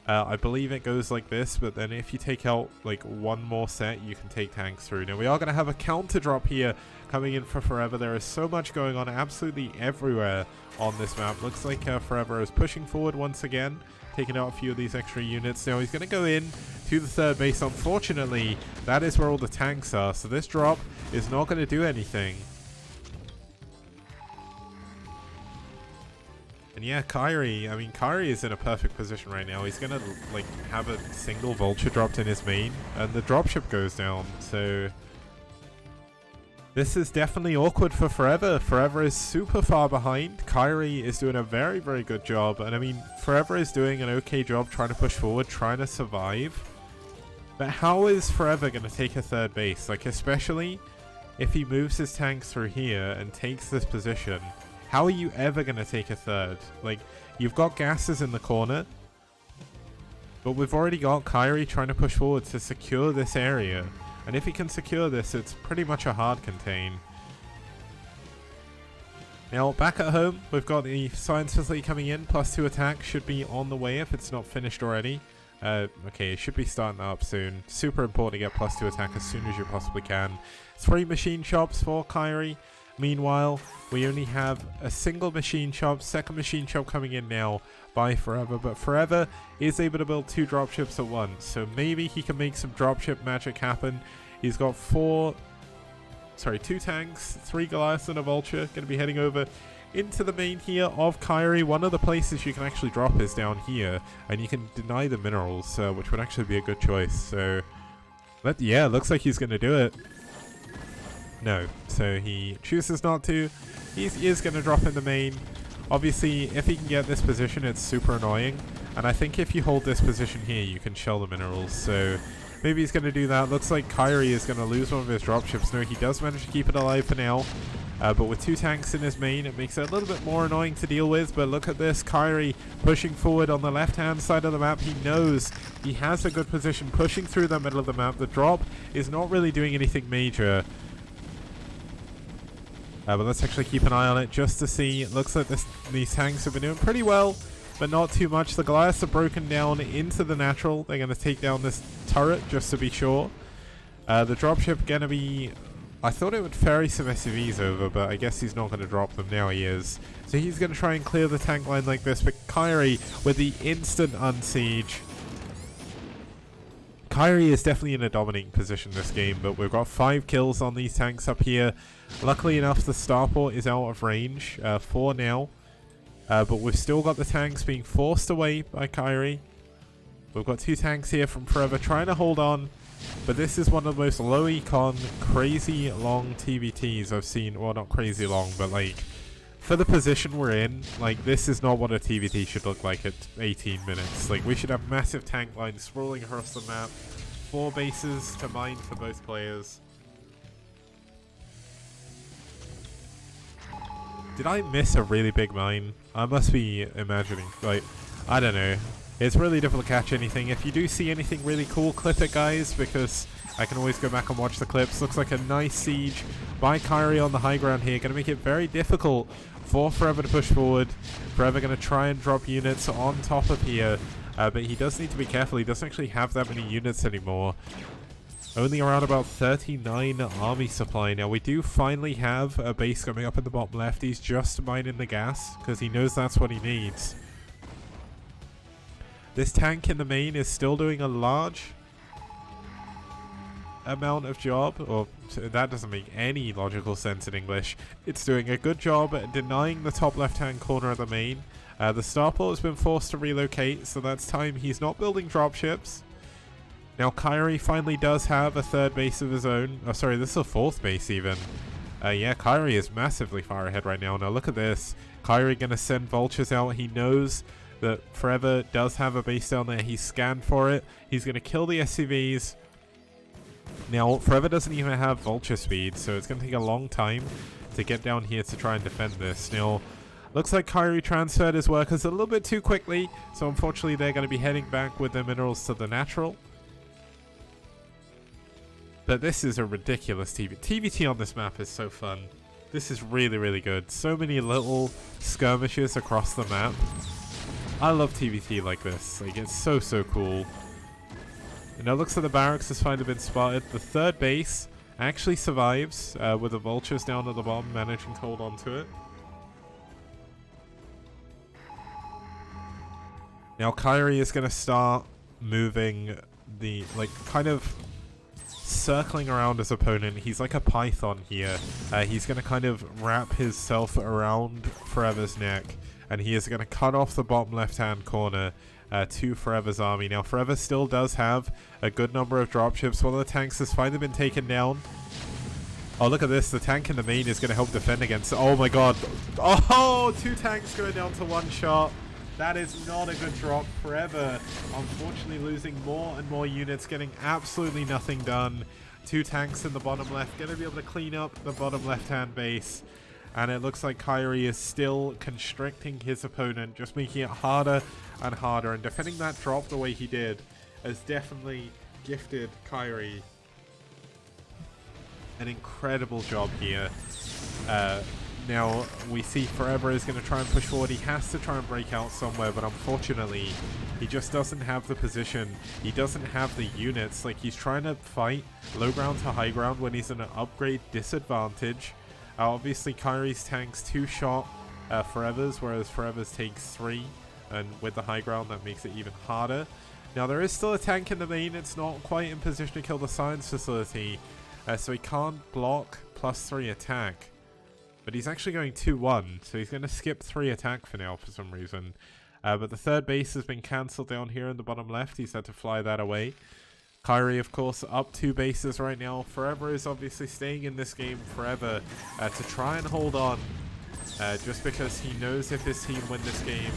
I believe it goes like this, but then if you take out like one more set, you can take tanks through. Now we are going to have a counter drop here coming in for Forever. There is so much going on absolutely everywhere on this map. Looks like Forever is pushing forward once again, taking out a few of these extra units. Now he's going to go in to the third base. Unfortunately, that is where all the tanks are, so this drop is not going to do anything. And yeah, Kyrie is in a perfect position right now. He's gonna like have a single vulture dropped in his main, and the dropship goes down. So this is definitely awkward for Forever. Forever is super far behind. Kyrie is doing a very, very good job, and I mean, Forever is doing an okay job trying to push forward, trying to survive. But how is Forever gonna take a third base? Like, especially if he moves his tanks through here and takes this position. How are you ever going to take a third? Like, you've got gases in the corner, but we've already got Kyrie trying to push forward to secure this area. And if he can secure this, it's pretty much a hard contain. Now, back at home, we've got the science facility coming in. +2 attack should be on the way if it's not finished already. Okay, it should be starting up soon. Super important to get +2 attack as soon as you possibly can. 3 machine shops for Kyrie. Meanwhile, we only have a single machine shop, second machine shop coming in now by Forever, but Forever is able to build 2 dropships at once, so maybe he can make some dropship magic happen. He's got 2 tanks, 3 Goliaths and a Vulture, going to be heading over into the main here of Kyrie. One of the places you can actually drop is down here, and you can deny the minerals, which would actually be a good choice, so yeah, looks like he's going to do it. No, so he chooses not to. He is going to drop in the main. Obviously, if he can get this position, it's super annoying. And I think if you hold this position here, you can shell the minerals. So maybe he's going to do that. Looks like Kyrie is going to lose one of his dropships. No, he does manage to keep it alive for now. But with 2 tanks in his main, it makes it a little bit more annoying to deal with. But look at this, Kyrie pushing forward on the left-hand side of the map. He knows he has a good position, pushing through the middle of the map. The drop is not really doing anything major. But let's actually keep an eye on it just to see. It looks like these tanks have been doing pretty well, but not too much. The Goliaths are broken down into the natural. They're going to take down this turret just to be sure. The dropship going to be... I thought it would ferry some SUVs over, but I guess he's not going to drop them. Now he is. So he's going to try and clear the tank line like this, but Kyrie with the instant unsiege. Kyrie is definitely in a dominating position this game, but we've got 5 kills on these tanks up here. Luckily enough, the starport is out of range, 4 now. But we've still got the tanks being forced away by Kyrie. We've got 2 tanks here from Forever trying to hold on. But this is one of the most low econ, crazy long TVTs I've seen. Well, not crazy long, but like, for the position we're in, like, this is not what a TVT should look like at 18 minutes. Like, we should have massive tank lines sprawling across the map. 4 bases to mine for both players. Did I miss a really big mine? I must be imagining. Like, I don't know. It's really difficult to catch anything. If you do see anything really cool, clip it, guys, because I can always go back and watch the clips. Looks like a nice siege by Kyrie on the high ground here. Going to make it very difficult for Forever to push forward. Forever going to try and drop units on top of here. But he does need to be careful. He doesn't actually have that many units anymore. Only around about 39 army supply. Now, we do finally have a base coming up in the bottom left. He's just mining the gas because he knows that's what he needs. This tank in the main is still doing a large amount of job, or that doesn't make any logical sense in English. It's doing a good job at denying the top left-hand corner of the main. The starport has been forced to relocate, so that's time he's not building dropships. Now, Kyrie finally does have a 3rd base of his own. Oh, sorry, this is a 4th base even. Yeah, Kyrie is massively far ahead right now. Now, look at this. Kyrie gonna send vultures out. He knows that Forever does have a base down there. He's scanned for it. He's gonna kill the SCVs. Now, Forever doesn't even have vulture speed, so it's gonna take a long time to get down here to try and defend this. Now, looks like Kyrie transferred his workers a little bit too quickly, so unfortunately they're going to be heading back with their minerals to the natural. But this is a ridiculous TVT on this map is so fun. This is really, really good. So many little skirmishes across the map. I love TVT like this. Like, it's so, so cool. And now it looks like the barracks has finally been spotted. The third base actually survives with the vultures down at the bottom managing to hold on to it. Now Kyrie is going to start moving the, like, kind of circling around his opponent. He's like a python here. He's going to kind of wrap himself around Forever's neck, and he is going to cut off the bottom left-hand corner to Forever's army. Now Forever still does have a good number of dropships. One of the tanks has finally been taken down. Oh, look at this. The tank in the main is going to help defend against... Oh my god. Oh, 2 tanks going down to 1 shot. That is not a good drop. Forever, unfortunately, losing more and more units, getting absolutely nothing done. 2 tanks in the bottom left, going to be able to clean up the bottom left-hand base. And it looks like Kyrie is still constricting his opponent, just making it harder and harder. And defending that drop the way he did has definitely gifted Kyrie an incredible job here. Now, we see Forever is going to try and push forward. He has to try and break out somewhere, but unfortunately, he just doesn't have the position. He doesn't have the units. Like, he's trying to fight low ground to high ground when he's in an upgrade disadvantage. Obviously, Kyrie's tanks 2-shot Forever's, whereas Forever's takes 3. And with the high ground, that makes it even harder. Now, there is still a tank in the main. It's not quite in position to kill the science facility, so he can't block +3 attack. But he's actually going 2-1, so he's going to skip 3 attack for now for some reason. But the third base has been cancelled down here in the bottom left. He's had to fly that away. Kyrie, of course, up 2 bases right now. Forever is obviously staying in this game forever to try and hold on. Just because he knows if his team win this game,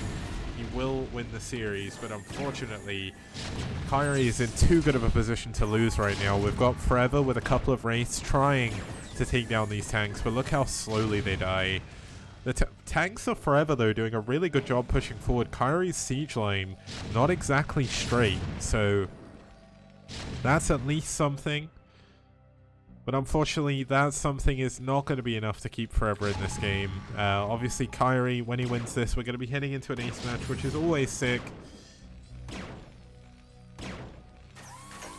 he will win the series. But unfortunately, Kyrie is in too good of a position to lose right now. We've got Forever with a couple of wraiths trying to take down these tanks, but look how slowly they die. The tanks are Forever, though, doing a really good job pushing forward. Kyrie's siege line, not exactly straight, so that's at least something. But unfortunately, that something is not going to be enough to keep Forever in this game. Obviously, Kyrie, when he wins this, we're going to be heading into an ace match, which is always sick.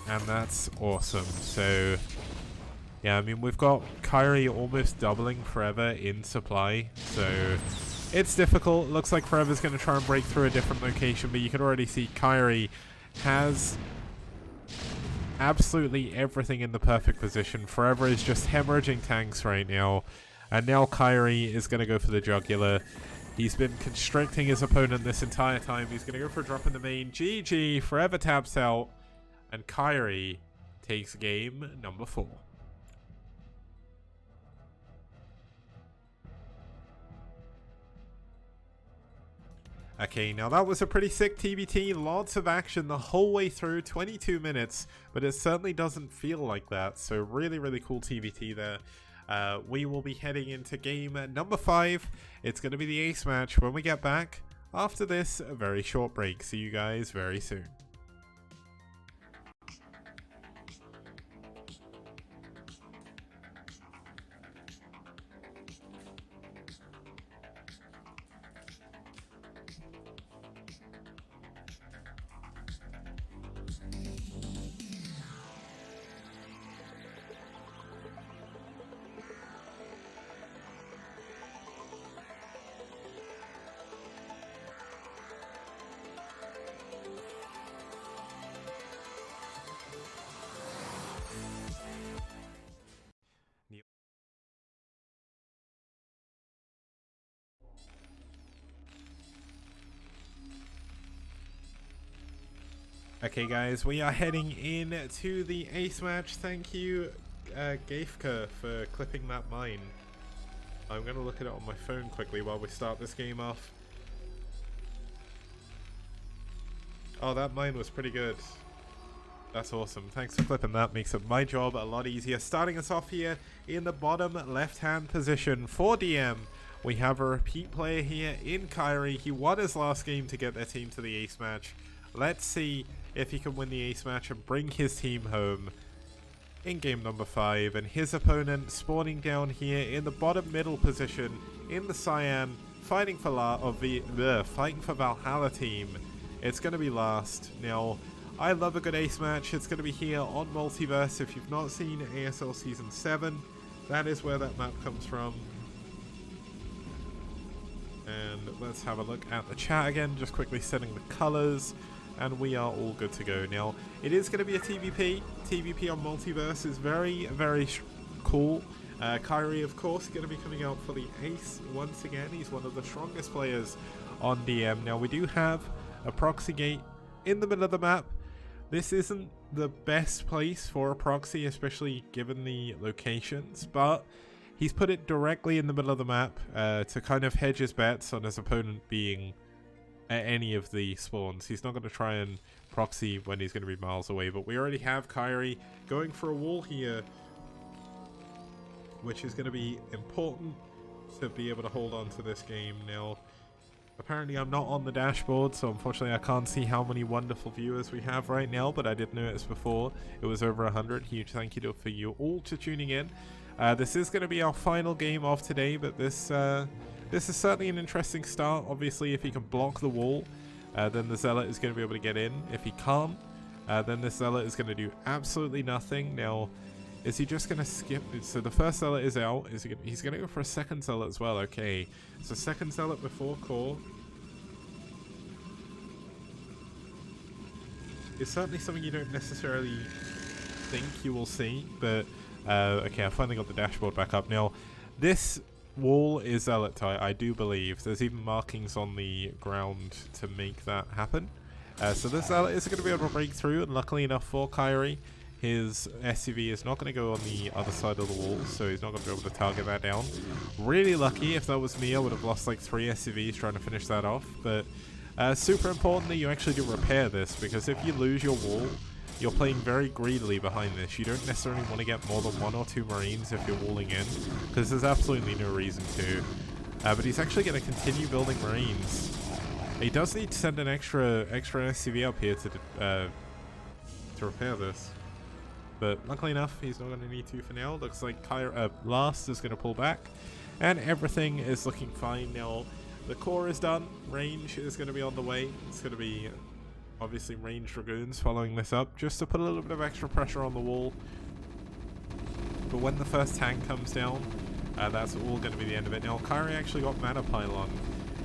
And that's awesome, so... yeah, I mean, we've got Kyrie almost doubling Forever in supply, so it's difficult. Looks like Forever's going to try and break through a different location, but you can already see Kyrie has absolutely everything in the perfect position. Forever is just hemorrhaging tanks right now, and now Kyrie is going to go for the jugular. He's been constricting his opponent this entire time. He's going to go for a drop in the main. GG, Forever taps out, and Kyrie takes game number 4. Okay, now that was a pretty sick TBT, lots of action the whole way through, 22 minutes, but it certainly doesn't feel like that, so really, really cool TBT there. We will be heading into game number 5. It's going to be the ace match when we get back after this very short break. See you guys very soon. Okay guys, we are heading in to the ace match. Thank you, Gafka, for clipping that mine. I'm going to look at it on my phone quickly while we start this game off. Oh, that mine was pretty good. That's awesome. Thanks for clipping that. Makes up my job a lot easier. Starting us off here in the bottom left-hand position for DM, we have a repeat player here in Kyrie. He won his last game to get their team to the ace match. Let's see if he can win the ace match and bring his team home in game number 5. And his opponent spawning down here in the bottom middle position in the Cyan, fighting for fighting for Valhalla team. It's going to be last. Now, I love a good ace match. It's going to be here on Multiverse. If you've not seen ASL Season 7, that is where that map comes from. And let's have a look at the chat again, just quickly setting the colors, and we are all good to go. Now, it is going to be a TVP. TVP on Multiverse is very, very cool. Kyrie, of course, going to be coming out for the ace once again. He's one of the strongest players on DM. Now, we do have a proxy gate in the middle of the map. This isn't the best place for a proxy, especially given the locations, but he's put it directly in the middle of the map to kind of hedge his bets on his opponent being at any of the spawns. He's not going to try and proxy when he's going to be miles away, but we already have Kyrie going for a wall here, which is going to be important to be able to hold on to this game. Now, apparently I'm not on the dashboard, so unfortunately I can't see how many wonderful viewers we have right now, but I did notice before it was over 100. Huge thank you for you all to tuning in. This is going to be our final game of today, but this is certainly an interesting start. Obviously, if he can block the wall, then the Zealot is going to be able to get in. If he can't, then the Zealot is going to do absolutely nothing. Now, is he just going to skip? So the first Zealot is out. He's going to go for a second Zealot as well. Okay, so second Zealot before core is certainly something you don't necessarily think you will see, but okay, I finally got the dashboard back up. Now, this wall is Zealot tight, I do believe. There's even markings on the ground to make that happen. So this Zealot is going to be able to break through, and luckily enough for Kyrie, his SCV is not going to go on the other side of the wall, so he's not going to be able to target that down. Really lucky. If that was me, I would have lost like 3 SCVs trying to finish that off, but super important that you actually do repair this, because if you lose your wall, you're playing very greedily behind this. You don't necessarily want to get more than 1 or 2 Marines if you're walling in, because there's absolutely no reason to. But he's actually going to continue building Marines. He does need to send an extra SCV up here to repair this. But luckily enough, he's not going to need to for now. Looks like Last is going to pull back, and everything is looking fine now. The core is done. Range is going to be on the way. It's going to be obviously range Dragoons following this up, just to put a little bit of extra pressure on the wall. But when the first tank comes down, that's all going to be the end of it. Now, Kyrie actually got Mana Pylon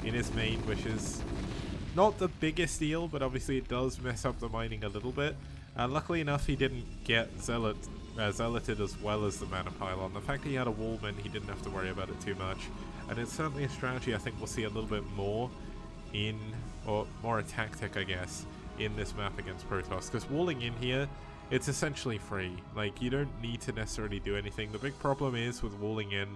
in his main, which is not the biggest deal, but obviously it does mess up the mining a little bit. Luckily enough, he didn't get Zealoted as well as the Mana Pylon. The fact that he had a wall meant he didn't have to worry about it too much. And it's certainly a strategy I think we'll see a little bit more in, or more a tactic, I guess, in this map against Protoss. Because walling in here, it's essentially free. Like, you don't need to necessarily do anything. The big problem is with walling in,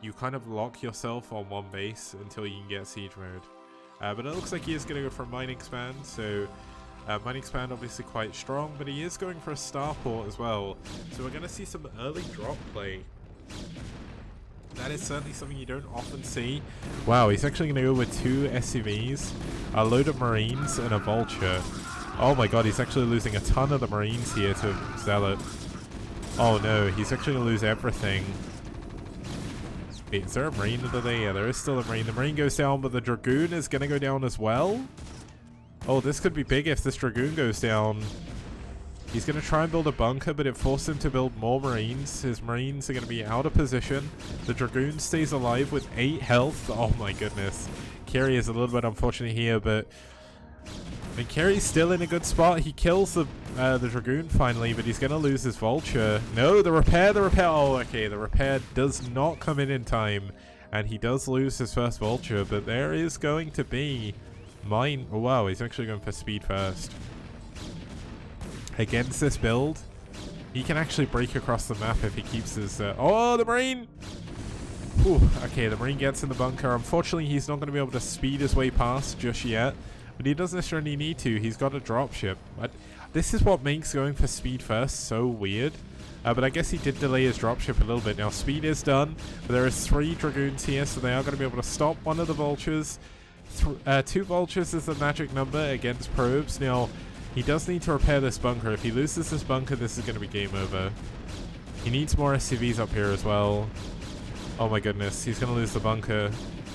you kind of lock yourself on one base until you can get siege mode. But it looks like he is going to go for a Mine Expand, so Mine Expand obviously quite strong, but he is going for a Starport as well. So we're going to see some early drop play. That is certainly something you don't often see. Wow, he's actually going to go with 2 SCVs, a load of Marines, and a Vulture. Oh my god, he's actually losing a ton of the Marines here to Zealot. Oh no, he's actually going to lose everything. Wait, is there a Marine under there? Yeah, there is still a Marine. The Marine goes down, but the Dragoon is going to go down as well? Oh, this could be big if this Dragoon goes down. He's going to try and build a bunker, but it forced him to build more Marines. His Marines are going to be out of position. The Dragoon stays alive with 8 health. Oh my goodness. Kerry is a little bit unfortunate here, but I mean, Kerry's still in a good spot. He kills the Dragoon finally, but he's going to lose his Vulture. No, the repair. Oh, okay. The repair does not come in time, and he does lose his first Vulture, but there is going to be mine. Oh, wow. He's actually going for speed first. Against this build, he can actually break across the map if he keeps his... oh, the Marine! Whew, okay, the Marine gets in the bunker. Unfortunately, he's not going to be able to speed his way past just yet. But he doesn't necessarily need to. He's got a dropship. But this is what makes going for speed first so weird. But I guess he did delay his dropship a little bit. Now, speed is done. But there is 3 Dragoons here, so they are going to be able to stop one of the Vultures. 2 Vultures is the magic number against probes. Now, he does need to repair this bunker. If he loses this bunker, this is going to be game over. He needs more SCVs up here as well. Oh my goodness, he's going to lose the bunker.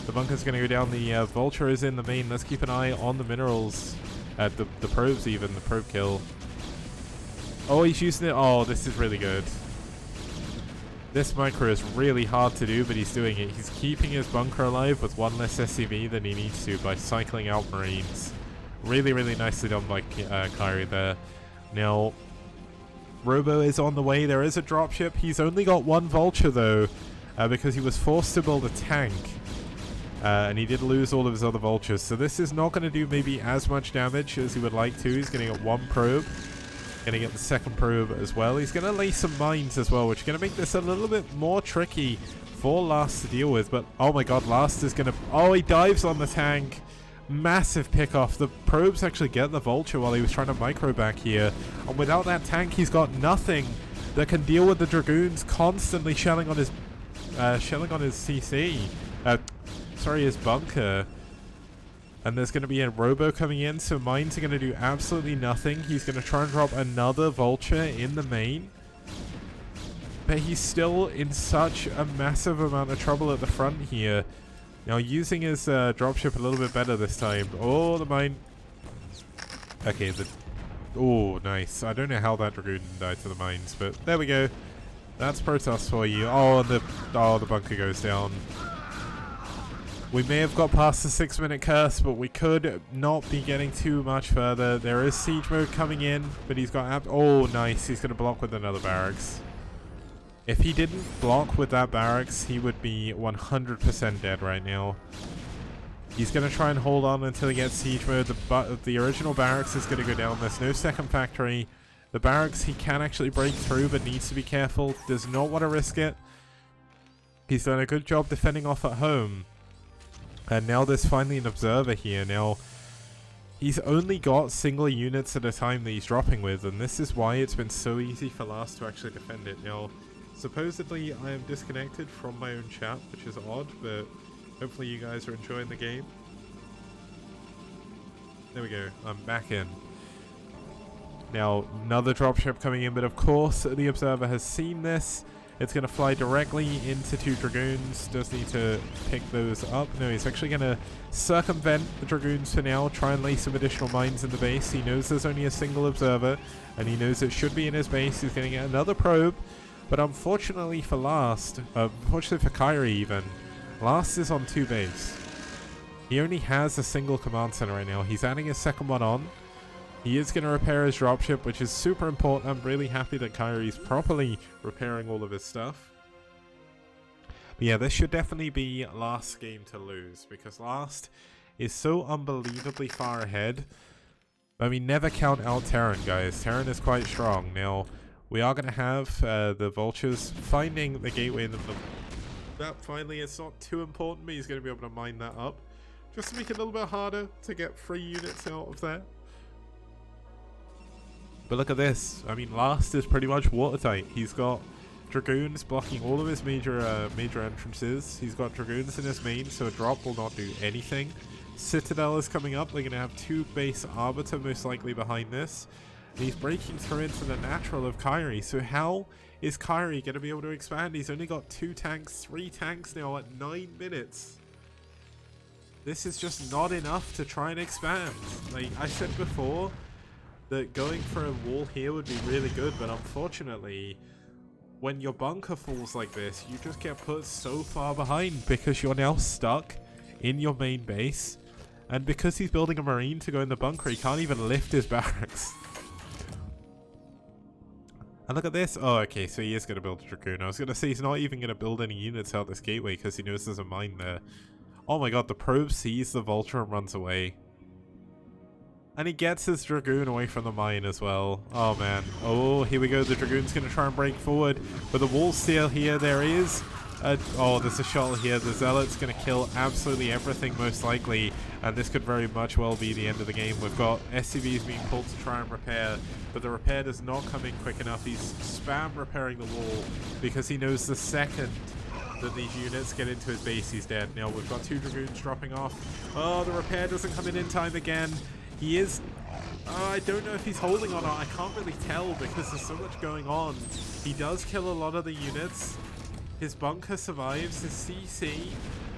The bunker's going to go down. The Vulture is in the main. Let's keep an eye on the minerals. The probes even, the probe kill. Oh, he's using it. Oh, this is really good. This micro is really hard to do, but he's doing it. He's keeping his bunker alive with 1 less SCV than he needs to by cycling out Marines. Really, really nicely done by Kyrie there. Now, Robo is on the way. There is a dropship. He's only got 1 Vulture, though, because he was forced to build a tank. And he did lose all of his other Vultures. So this is not going to do maybe as much damage as he would like to. He's going to get 1 probe. Going to get the 2nd probe as well. He's going to lay some mines as well, which is going to make this a little bit more tricky for Last to deal with. But, oh my god, Last is going to... Oh, he dives on the tank. Massive pick off. The probes actually get the Vulture while he was trying to micro back here. And without that tank, he's got nothing that can deal with the Dragoons constantly shelling on his CC. Sorry, his bunker. And there's going to be a Robo coming in, so mines are going to do absolutely nothing. He's going to try and drop another Vulture in the main. But he's still in such a massive amount of trouble at the front here. Now, using his dropship a little bit better this time. Oh, the mine. Okay, oh, nice. I don't know how that Dragoon died to the mines, but there we go. That's Protoss for you. Oh, and the bunker goes down. We may have got past the 6-minute curse, but we could not be getting too much further. There is siege mode coming in, but he's got... Oh, nice. He's going to block with another barracks. If he didn't block with that barracks, he would be 100% dead right now. He's going to try and hold on until he gets siege mode. The original barracks is going to go down. There's no 2nd factory. The barracks he can actually break through, but needs to be careful. Does not want to risk it. He's done a good job defending off at home. And now there's finally an observer here. Now, he's only got single units at a time that he's dropping with, and this is why it's been so easy for Last to actually defend it. Now, supposedly I am disconnected from my own chat, which is odd, but hopefully you guys are enjoying the game. There we go, I'm back in. Now, another dropship coming in, but of course the observer has seen this. It's going to fly directly into 2 Dragoons. Does need to pick those up. No, he's actually going to circumvent the Dragoons for now. Try and lay some additional mines in the base. He knows there's only a single observer. And he knows it should be in his base. He's going to get another probe. But unfortunately for Last, unfortunately for Kyrie even, Last is on 2 base. He only has a single command center right now. He's adding his 2nd one on. He is going to repair his dropship, which is super important. I'm really happy that Kyrie's properly repairing all of his stuff. But yeah, this should definitely be Last game to lose, because Last is so unbelievably far ahead. I mean, never count out Terran, guys. Terran is quite strong. Now, we are going to have the Vultures finding the gateway in the middle. That finally, it's not too important, but he's going to be able to mine that up. Just to make it a little bit harder to get 3 units out of there. But look at this. I mean, Last is pretty much watertight. He's got Dragoons blocking all of his major entrances. He's got Dragoons in his main, so a drop will not do anything. Citadel is coming up. They're going to have 2 base Arbiter most likely behind this. And he's breaking through into the natural of Kyrie. So how is Kyrie going to be able to expand? He's only got 2 tanks, 3 tanks now at 9 minutes. This is just not enough to try and expand. Like I said before, that going for a wall here would be really good, but unfortunately, when your bunker falls like this, you just get put so far behind because you're now stuck in your main base. And because he's building a Marine to go in the bunker, he can't even lift his barracks. And look at this. Oh, okay, so he is going to build a Dragoon. I was going to say he's not even going to build any units out this gateway because he knows there's a mine there. Oh my god, the probe sees the Vulture and runs away. And he gets his Dragoon away from the mine as well. Oh man. Oh, here we go. The Dragoon's going to try and break forward. But the wall's still here. There is Oh, there's a shuttle here. The Zealot's going to kill absolutely everything, most likely. And this could very much well be the end of the game. We've got SCVs being pulled to try and repair, but the repair does not come in quick enough. He's spam repairing the wall because he knows the second that these units get into his base, he's dead. Now, we've got 2 Dragoons dropping off. Oh, the repair doesn't come in time again. He is... I don't know if he's holding or not. I can't really tell because there's so much going on. He does kill a lot of the units. His bunker survives. His CC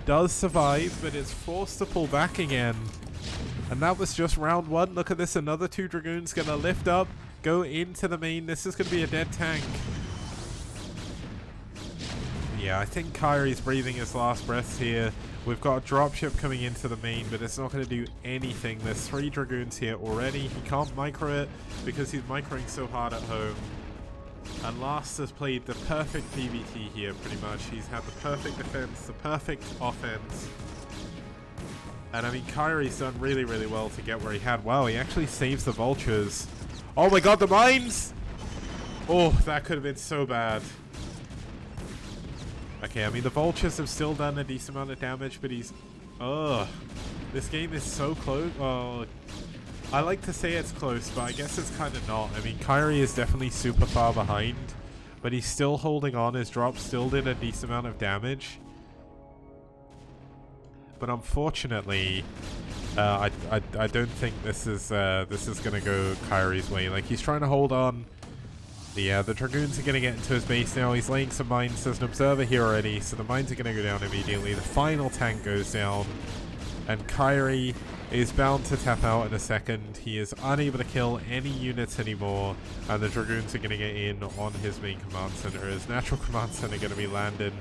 does survive, but it's forced to pull back again. And that was just round 1. Look at this. Another 2 Dragoons going to lift up, go into the main. This is going to be a dead tank. Yeah, I think Kyrie's breathing his last breaths here. We've got a dropship coming into the main, but it's not going to do anything. There's 3 Dragoons here already. He can't micro it because he's microing so hard at home. And Last has played the perfect PvT here, pretty much. He's had the perfect defense, the perfect offense. And I mean, Kyrie's done really, really well to get where he had. Wow, he actually saves the vultures. Oh my god, the mines! Oh, that could have been so bad. Okay, I mean, the vultures have still done a decent amount of damage, but he's... Ugh. This game is so close. Oh, I like to say it's close, but I guess it's kind of not. I mean, Kyrie is definitely super far behind, but he's still holding on. His drop still did a decent amount of damage. But unfortunately, I don't think this is going to go Kyrie's way. Like, he's trying to hold on. Yeah, the Dragoons are going to get into his base now. He's laying some mines. There's an observer here already, so the mines are going to go down immediately. The final tank goes down, and Kyrie is bound to tap out in a second. He is unable to kill any units anymore, and the Dragoons are going to get in on his main command center. His natural command center going to be landing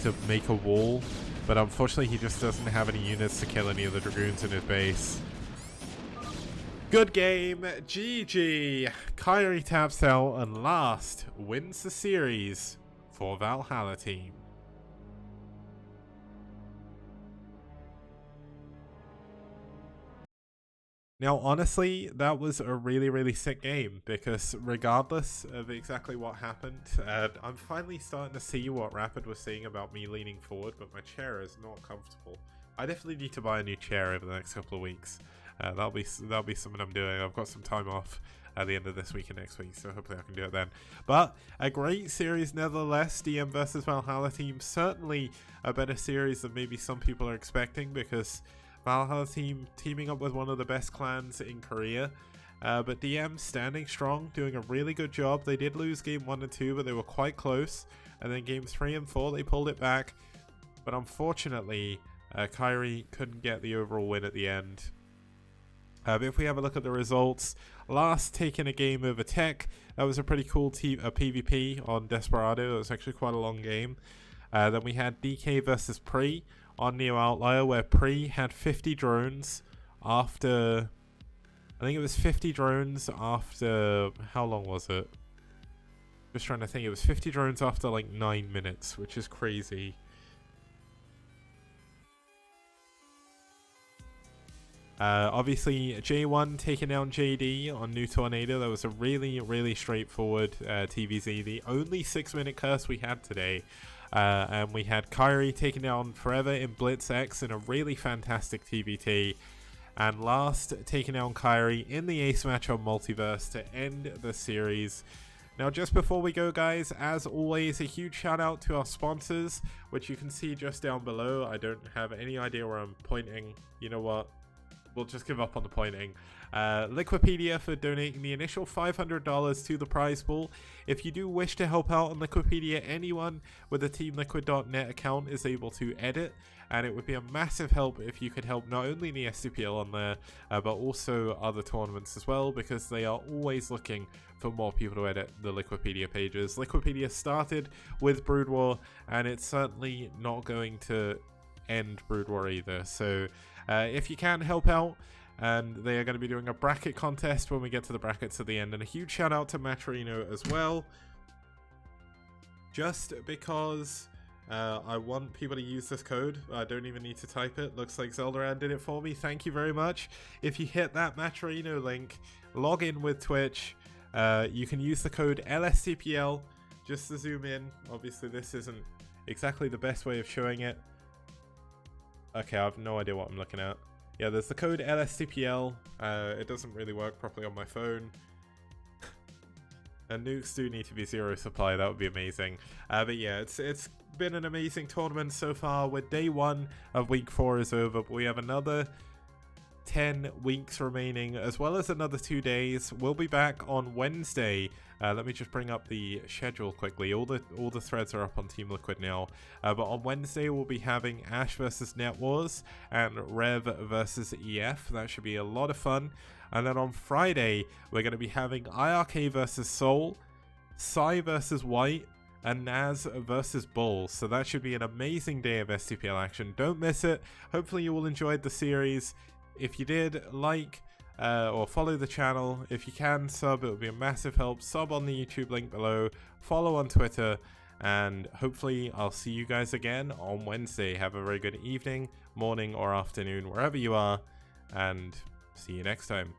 to make a wall, but unfortunately he just doesn't have any units to kill any of the Dragoons in his base. Good game, GG. Kyrie taps out and Last wins the series for Valhalla team. Now, honestly, that was a really, really sick game because regardless of exactly what happened, I'm finally starting to see what Rapid was saying about me leaning forward, but my chair is not comfortable. I definitely need to buy a new chair over the next couple of weeks. That'll be something I'm doing. I've got some time off at the end of this week and next week, so hopefully I can do it then. But a great series nevertheless. DM versus Valhalla team, certainly a better series than maybe some people are expecting because Valhalla team teaming up with one of the best clans in Korea. But DM standing strong, doing a really good job. They did lose game 1 and 2, but they were quite close. And then game 3 and 4, they pulled it back. But unfortunately, Kyrie couldn't get the overall win at the end. But if we have a look at the results, Last taking a game over Tech. That was a pretty cool PvP on Desperado. It was actually quite a long game. Then we had DK versus Pre on Neo Outlier, where Pre had 50 drones after... I think it was 50 drones after... How long was it? Just trying to think. It was 50 drones after like 9 minutes, which is crazy. Obviously, J1 taking down JD on New Tornado. That was a really, really straightforward TVZ. The only 6-minute curse we had today. And we had Kyrie taking down Forever in Blitz X in a really fantastic TVT. And Last taking down Kyrie in the ace match on Multiverse to end the series. Now, just before we go, guys, as always, a huge shout out to our sponsors, which you can see just down below. I don't have any idea where I'm pointing. You know what? We'll just give up on the pointing. Liquipedia for donating the initial $500 to the prize pool. If you do wish to help out on Liquipedia, anyone with a TeamLiquid.net account is able to edit, and it would be a massive help if you could help not only the STPL on there, but also other tournaments as well, because they are always looking for more people to edit the Liquipedia pages. Liquipedia started with Brood War, and it's certainly not going to end Brood War either. So if you can help out, and they are going to be doing a bracket contest when we get to the brackets at the end. And a huge shout out to Matrino as well, just because I want people to use this code. I don't even need to type it. Looks like Zeldaran did it for me. Thank you very much. If you hit that Matrino link, log in with Twitch, you can use the code LSTPL just to zoom in. Obviously this isn't exactly the best way of showing it. Okay, I have no idea what I'm looking at. Yeah, there's the code LSTPL. It doesn't really work properly on my phone. And nukes do need to be 0 supply, that would be amazing. But yeah, it's been an amazing tournament so far. With day 1 of week 4 is over, but we have another 10 weeks remaining, as well as another 2 days. We'll be back on Wednesday. Let me just bring up the schedule quickly. All the threads are up on Team Liquid now. But on Wednesday we'll be having Ash versus Net Wars and Rev versus EF. That should be a lot of fun. And then on Friday we're going to be having IRK versus Soul, Psy versus White, and Naz versus Bull. So that should be an amazing day of STPL action. Don't miss it. Hopefully you all enjoyed the series. If you did, like or follow the channel. If you can, sub. It would be a massive help. Sub on the YouTube link below. Follow on Twitter. And hopefully I'll see you guys again on Wednesday. Have a very good evening, morning, or afternoon, wherever you are. And see you next time.